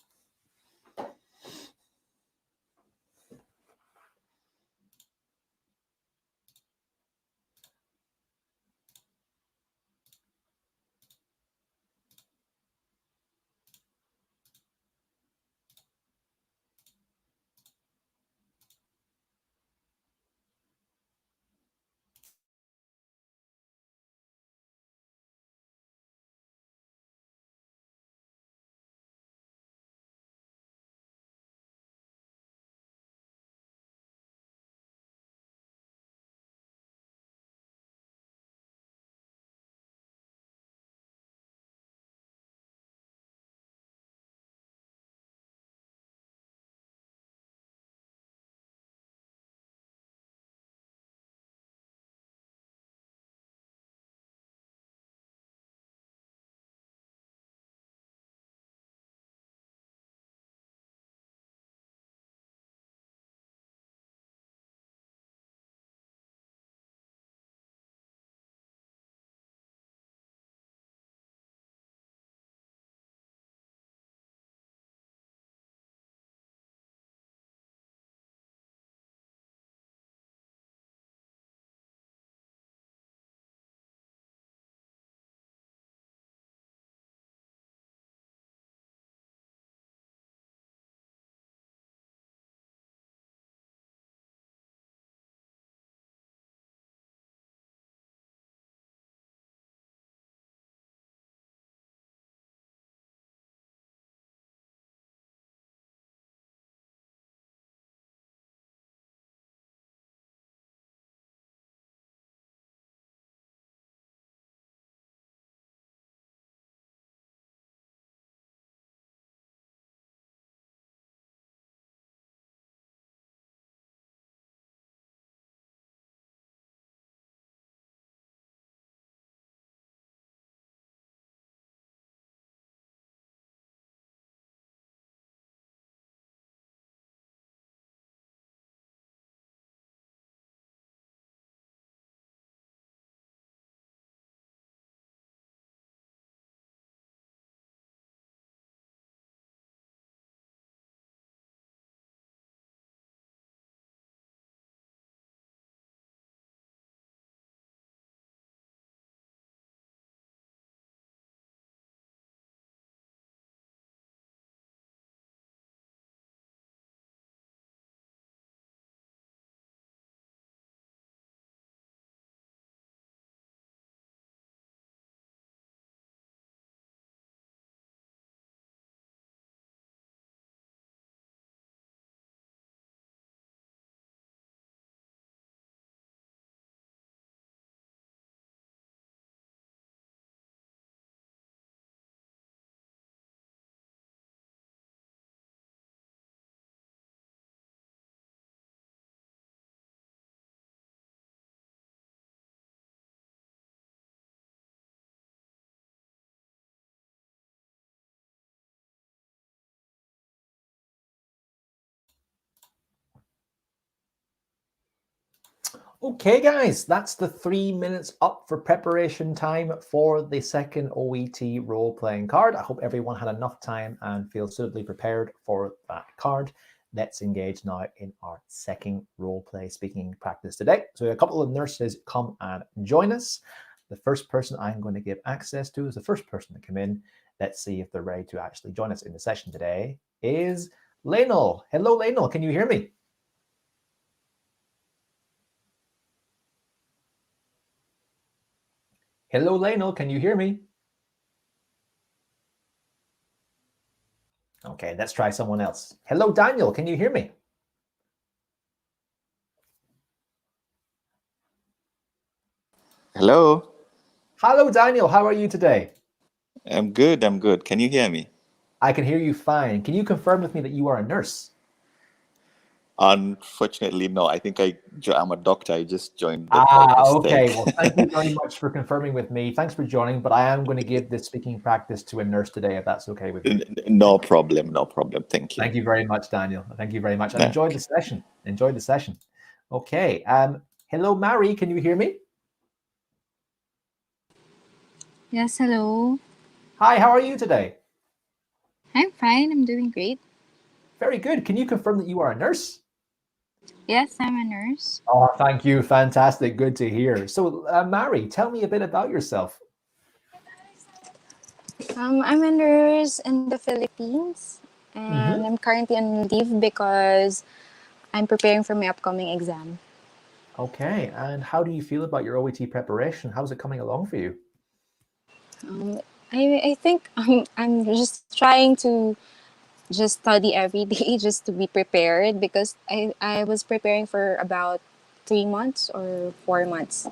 Okay, guys, that's the 3 minutes up for preparation time for the second OET role-playing card. I hope everyone had enough time and feels suitably prepared for that card. Let's engage now in our second role-play speaking practice today. So a couple of nurses come and join us. The first person I'm going to give access to is the first person to come in. Let's see if they're ready to actually join us in the session today, is Lionel. Hello, Lionel. Can you hear me? Hello, Lionel. Can you hear me? Okay, let's try someone else. Hello, Daniel. Can you hear me? Hello. Hello, Daniel. How are you today? I'm good. I'm good. Can you hear me? I can hear you fine. Can you confirm with me that you are a nurse? Unfortunately, no. I think I'm a doctor. I just joined by Okay. mistake. Well, thank you very much for confirming with me. Thanks for joining, but I am going to give this speaking practice to a nurse today, if that's okay with you. No problem. No problem. Thank you. Thank you very much, Daniel. Thank you very much. And enjoy Okay. the session. Enjoy the session. Okay. Hello, Mary. Can you hear me? Yes, hello. Hi, how are you today? I'm fine. I'm doing great. Very good. Can you confirm that you are a nurse? Yes, I'm a nurse. Oh, thank you. Fantastic. Good to hear. So, Mary, tell me a bit about yourself. I'm a nurse in the Philippines, and I'm currently on leave because I'm preparing for my upcoming exam. Okay. And how do you feel about your OET preparation? How's it coming along for you? Um, I think I'm just trying to just study every day just to be prepared because I was preparing for about 3 months or 4 months,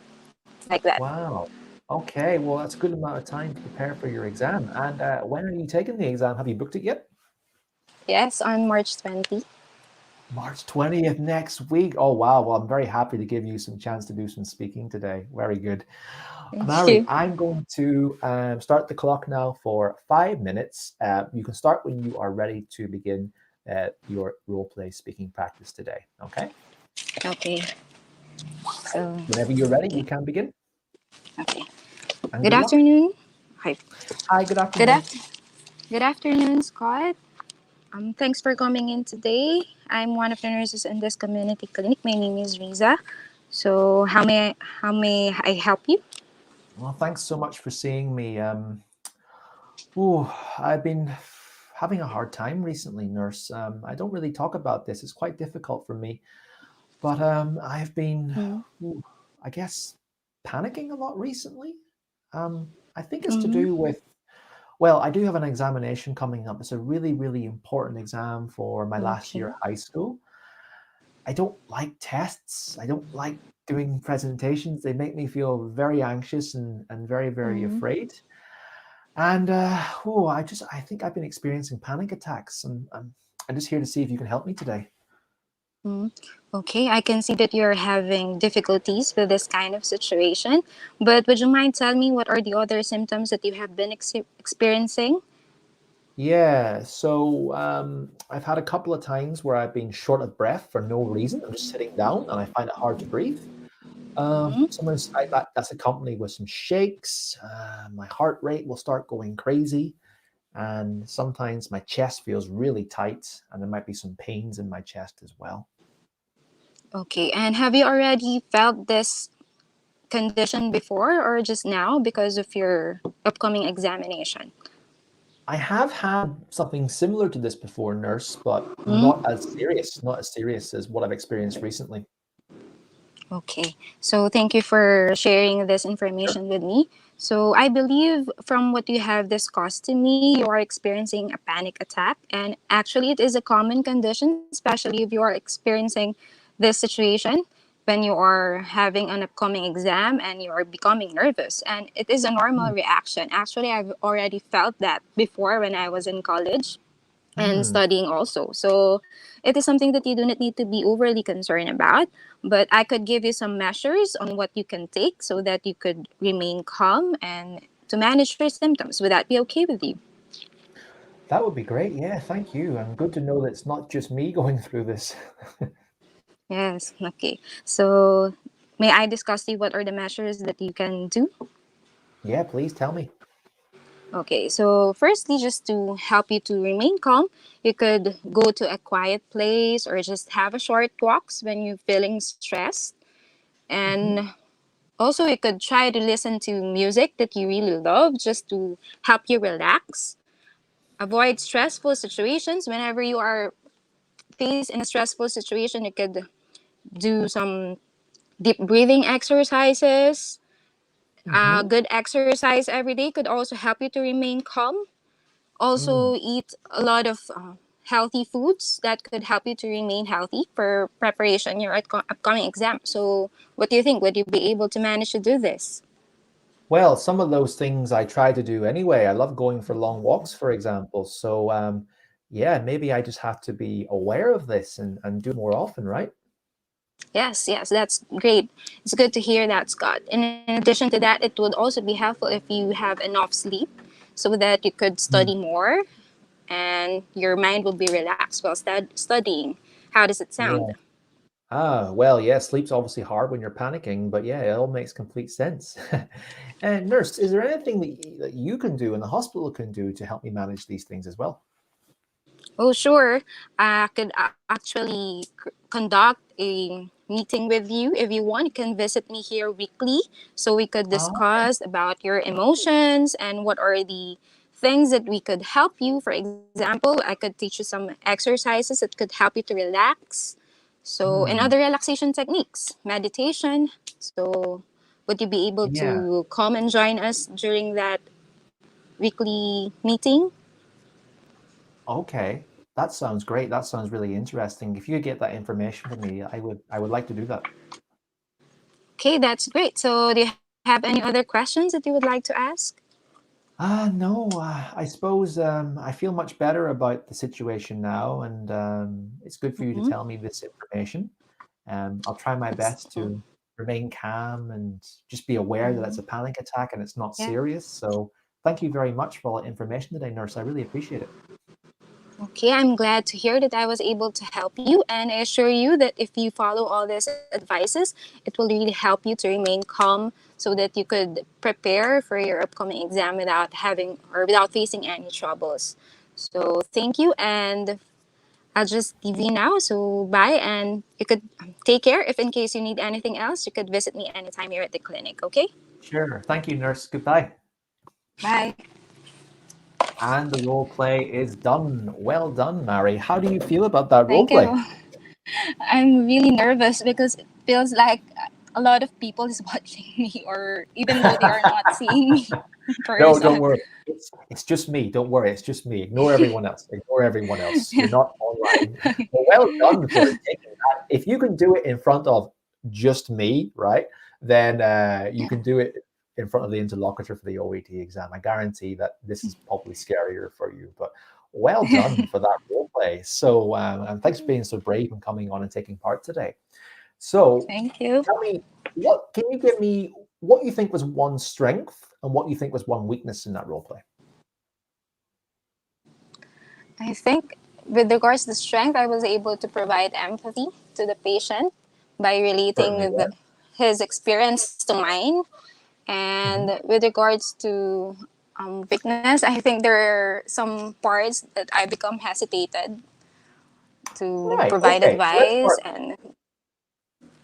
like that. Wow. Okay. Well, that's a good amount of time to prepare for your exam. And when are you taking the exam? Have you booked it yet? Yes, on March 20. March 20th next week. Oh, wow. Well, I'm very happy to give you some chance to do some speaking today. Very good. Thank Mary, you. I'm going to start the clock now for 5 minutes. You can start when you are ready to begin your role play speaking practice today. Okay. Okay. So, Whenever you're ready, you okay. can begin. Okay. And Good good luck. afternoon. Hi. Hi, good Good afternoon. af- Good afternoon, Scott. Thanks for coming in today. I'm one of the nurses in this community clinic. My name is Riza. So how may I help you? Well, thanks so much for seeing me. I've been having a hard time recently, nurse. I don't really talk about this. It's quite difficult for me. But I've been, Mm-hmm. ooh, I guess, panicking a lot recently. I think it's to Mm-hmm. do with, well, I do have an examination coming up. It's a really, really important exam for my last year Okay. of high school. I don't like tests. I don't like doing presentations. They make me feel very anxious and very, very Mm-hmm. afraid. And I think I've been experiencing panic attacks, and I'm just here to see if you can help me today. Mm-hmm. Okay, I can see that you're having difficulties with this kind of situation. But would you mind telling me what are the other symptoms that you have been experiencing? Yeah, so I've had a couple of times where I've been short of breath for no reason. I'm just sitting down and I find it hard to breathe. Mm-hmm. Sometimes that's accompanied with some shakes. My heart rate will start going crazy, and sometimes my chest feels really tight, and there might be some pains in my chest as well. Okay, and have you already felt this condition before or just now because of your upcoming examination? I have had something similar to this before, nurse, but Mm, not as serious as what I've experienced recently. okay. So thank you for sharing this Sure. information with me. So I believe from what you have discussed to me, you are experiencing a panic attack. And actually, it is a common condition, especially if you are experiencing this situation when you are having an upcoming exam and you are becoming nervous. And it is a normal reaction. Actually, I've already felt that before when I was in college and Mm. studying also. So it is something that you do not need to be overly concerned about. But I could give you some measures on what you can take so that you could remain calm and to manage your symptoms. Would that be okay with you? That would be great. Yeah, thank you. And good to know that it's not just me going through this. Yes. Okay. So may I discuss to you what are the measures that you can do? Yeah, please tell me. Okay, so firstly, just to help you to remain calm, you could go to a quiet place or just have a short walks when you're feeling stressed. Hmm. And also, you could try to listen to music that you really love just to help you relax. Avoid stressful situations. Whenever you are faced in a stressful situation, you could do some deep breathing exercises. Hmm. Good exercise every day could also help you to remain calm. Mm. Also, eat a lot of healthy foods that could help you to remain healthy for preparation your upcoming exam. So, what do you think? Would you be able to manage to do this? Well, some of those things I try to do anyway. I love going for long walks, for example. So, yeah, maybe I just have to be aware of this and do it more often, right? Yes, yes, that's great. It's good to hear that, Scott. In addition to that, it would also be helpful if you have enough sleep so that you could Mm. study more and your mind will be relaxed while studying. How does it sound? Yeah. Ah, well, yeah, sleep's obviously hard when you're panicking, but yeah, it all makes complete sense. And nurse, is there anything that you can do and the hospital can do to help me manage these things as well? Oh, sure. I could actually conduct a meeting with you if you want. You can visit me here weekly so we could Ah, discuss about your emotions and what are the things that we could help you. For example, I could teach you some exercises that could help you to relax. So, and hmm, other relaxation techniques, meditation. So, would you be able yeah. to come and join us during that weekly meeting? Okay. That sounds great. That sounds really interesting. If you could get that information for me, I would like to do that. Okay, that's great. So, do you have any other questions that you would like to ask? No, I suppose I feel much better about the situation now, and it's good for you to Mm-hmm. tell me this information. I'll try my best to remain calm and just be aware that it's Mm-hmm. a panic attack and it's not Yeah. serious. So thank you very much for all that information today, nurse. I really appreciate it. Okay, I'm glad to hear that I was able to help you, and I assure you that if you follow all these advices, it will really help you to remain calm so that you could prepare for your upcoming exam without having or without facing any troubles. So, thank you, and I'll just leave you now. So, bye, and you could take care. If in case you need anything else, you could visit me anytime here at the clinic, okay? Sure. Thank you, nurse. Goodbye. Bye. And the role play is done. Well done, Mary. How do you feel about that role Thank play? you. I'm really nervous because it feels like a lot of people is watching me, or even though they are not seeing me in No, don't person. worry. It's just me. Don't worry. It's just me. Ignore everyone else. Ignore everyone else. You're not online. But well done for taking that. If you can do it in front of just me, right, then you can do it in front of the interlocutor for the OET exam. I guarantee that this is probably scarier for you. But well done for that role play. So, and thanks for being so brave and coming on and taking part today. So, Thank you. tell me, what can you give me what you think was one strength and what you think was one weakness in that role play? I think with regards to strength, I was able to provide empathy to the patient by Certainly, relating yeah. his experience to mine. Mhm. And with regards to weakness, I think there are some parts that I become hesitated to Right. provide Okay. So let's advice start. and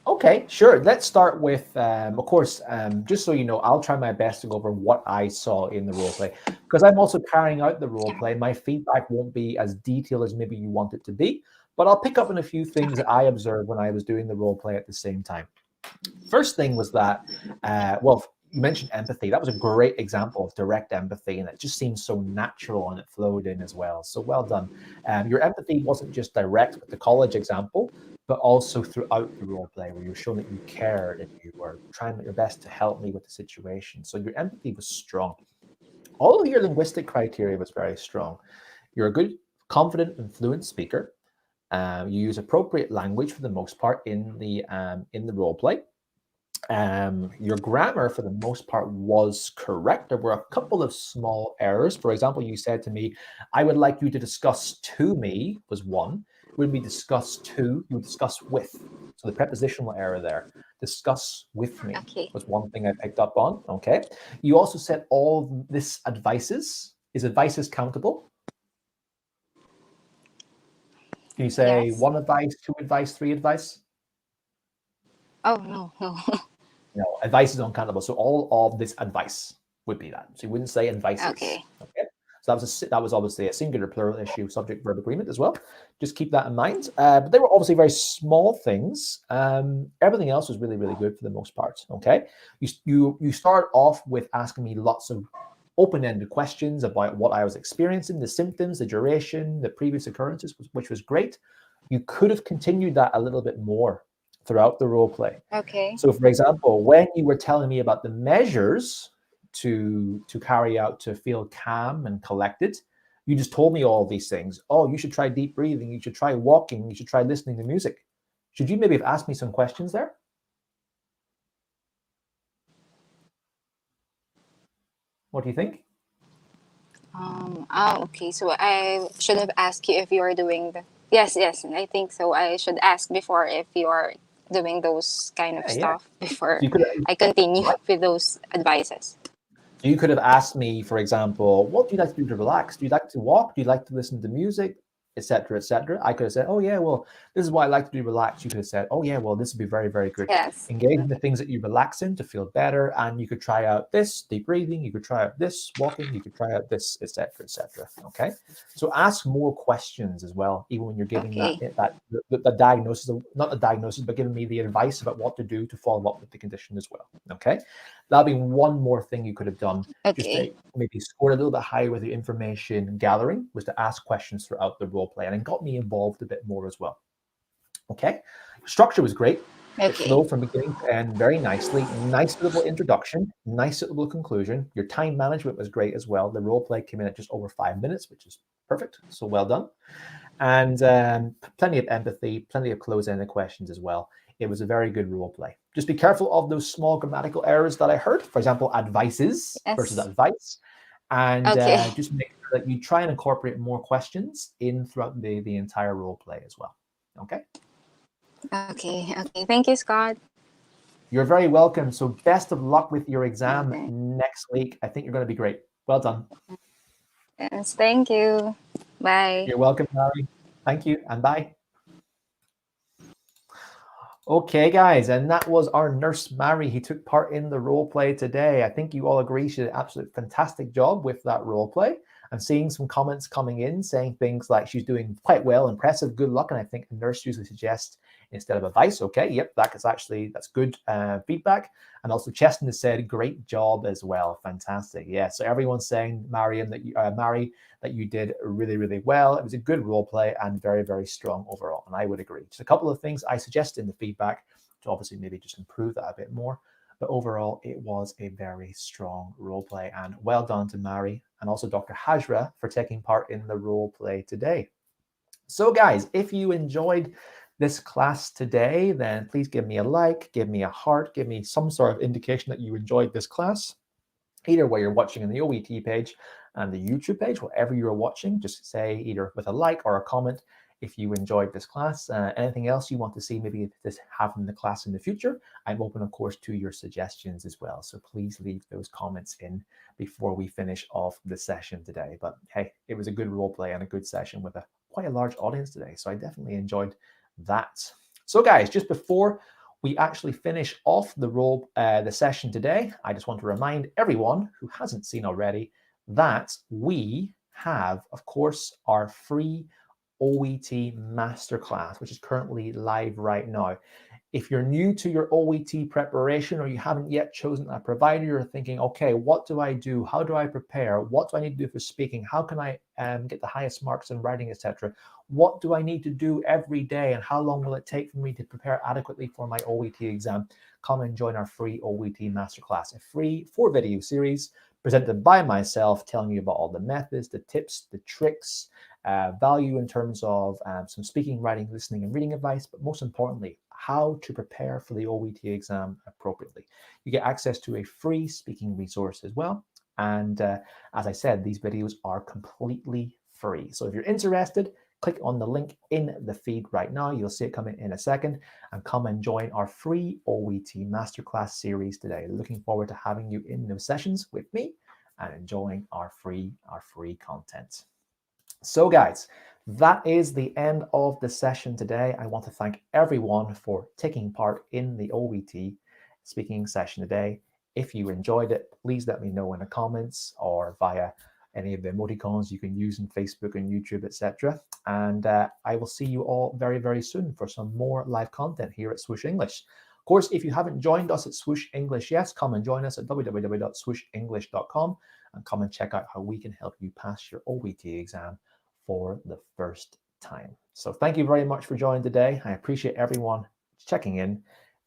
Okay, sure. Let's start with, of course, just so you know, I'll try my best to go over what I saw in the role play because I'm also carrying out the role yeah. play. My feedback won't be as detailed as maybe you want it to be, but I'll pick up on a few things Okay. that I observed when I was doing the role play at the same time. First thing was that, well, you mentioned empathy. That was a great example of direct empathy, and it just seems so natural and it flowed in as well. So well done. Your empathy wasn't just direct with the college example, but also throughout the role play, where you were showing that you cared and you were trying your best to help me with the situation. So your empathy was strong. All of your linguistic criteria was very strong. You're a good, confident, and fluent speaker. You use appropriate language for the most part in the role play. Your grammar, for the most part, was correct. There were a couple of small errors. For example, you said to me, I would like you to discuss to me, was one. When we discuss to, you would discuss with. So the prepositional error there. Discuss with me Okay. was one thing I picked up on. Okay. You also said all this advices. Is advices countable? Can you say Yes. one advice, two advice, three advice? Oh no, no. No, advice is uncountable. So all of this advice would be that. So you wouldn't say advices. Okay. Okay. So that was obviously a singular plural issue, subject verb agreement as well. Just keep that in mind. But they were obviously very small things. Everything else was really, really good for the most part. Okay. You start off with asking me lots of open-ended questions about what I was experiencing, the symptoms, the duration, the previous occurrences, which was great. You could have continued that a little bit more throughout the role play. Okay. So, for example, when you were telling me about the measures to carry out to feel calm and collected, You just told me all these things. Oh, you should try deep breathing. You should try walking. You should try listening to music. Should you maybe have asked me some questions there? What do you think? Okay. So I should have asked you if you are doing the. Yes, yes. I think so. I should ask before if you are doing those kind of Yeah. stuff before You could, I continue right? with those advices. You could have asked me, for example, what do you like to do to relax? Do you like to walk? Do you like to listen to music? Etc. Etc. I could have said, oh yeah, well, this is what I like to do, relax. You could have said, oh yeah, well, this would be very, very good. Yes. Engage in the things that you relax in to feel better, and you could try out this deep breathing. You could try out this walking. You could try out this, etc. Etc. Okay, so ask more questions as well, even when you're giving Okay. the diagnosis, not the diagnosis, but giving me the advice about what to do to follow up with the condition as well. Okay, that'll be one more thing you could have done. Just Okay. to maybe score a little bit higher with your information gathering, was to ask questions throughout the role play, and it got me involved a bit more as well. Okay, structure was great. It Okay. flowed from beginning to end very nicely. Nice little introduction, nice little conclusion. Your time management was great as well. The role play came in at just over 5 minutes, which is perfect. So well done. And plenty of empathy, plenty of close-ended questions as well. It was a very good role play. Just be careful of those small grammatical errors that I heard. For example, advices versus Yes. advice. And Okay. just make sure that you try and incorporate more questions in throughout the entire role play as well. Okay. Okay. Okay. Thank you, Scott. You're very welcome. So best of luck with your exam Okay. next week. I think you're going to be great. Well done. Yes. Thank you. Bye. You're welcome, Mary. Thank you, and bye. Okay, guys, and that was our nurse Mary. He took part in the role play today. I think you all agree she did an absolute fantastic job with that role play. I'm seeing some comments coming in saying things like she's doing quite well, impressive, good luck. And I think a nurse usually suggests instead of advice. Okay, yep, that's good feedback. And also Cheston has said great job as well. Fantastic. Yeah, so everyone's saying, Mariam, that Mary, that you did really, really well. It was a good role play and very, very strong overall. And I would agree. Just a couple of things I suggest in the feedback to obviously maybe just improve that a bit more. But overall, it was a very strong role play, and well done to Mary and also Dr. Hajra for taking part in the role play today. So guys, if you enjoyed this class today, then please give me a like, give me a heart, give me some sort of indication that you enjoyed this class. Either way you're watching on the OET page and the YouTube page, whatever you're watching, just say either with a like or a comment if you enjoyed this class. Anything else you want to see maybe this having the class in the future, I'm open, of course, to your suggestions as well. So please leave those comments in before we finish off the session today. But hey, it was a good role play and a good session with quite a large audience today. So I definitely enjoyed that. So guys, just before we actually finish off the session today, I just want to remind everyone who hasn't seen already that we have, of course, our free OET Master Class, which is currently live right now. If you're new to your OET preparation or you haven't yet chosen a provider, you're thinking, okay, what do I do? How do I prepare? What do I need to do for speaking? How can I get the highest marks in writing, etc.? What do I need to do every day? And how long will it take for me to prepare adequately for my OET exam? Come and join our free OET Masterclass, a free 4-video series presented by myself, telling you about all the methods, the tips, the tricks, value in terms of some speaking, writing, listening, and reading advice, but most importantly, how to prepare for the OET exam appropriately. You get access to a free speaking resource as well. And as I said, these videos are completely free. So if you're interested, click on the link in the feed right now. You'll see it coming in a second, and come and join our free OET Masterclass series today. Looking forward to having you in those sessions with me and enjoying our free content. So guys, that is the end of the session today. I want to thank everyone for taking part in the OET speaking session today. If you enjoyed it, please let me know in the comments or via any of the emoticons you can use in Facebook and YouTube, etc. And I will see you all very, very soon for some more live content here at Swoosh English. Of course, if you haven't joined us at Swoosh English yet, come and join us at www.swooshenglish.com and come and check out how we can help you pass your OET exam for the first time. So thank you very much for joining today. I appreciate everyone checking in.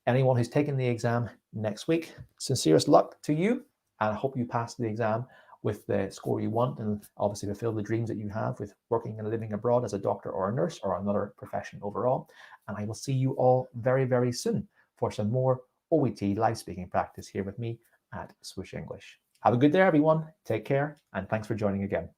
Anyone who's taking the exam next week, sincerest luck to you, and I hope you pass the exam with the score you want, and obviously fulfill the dreams that you have with working and living abroad as a doctor or a nurse or another profession overall. And I will see you all very, very soon for some more OET live speaking practice here with me at Swoosh English. Have a good day, everyone. Take care, and thanks for joining again.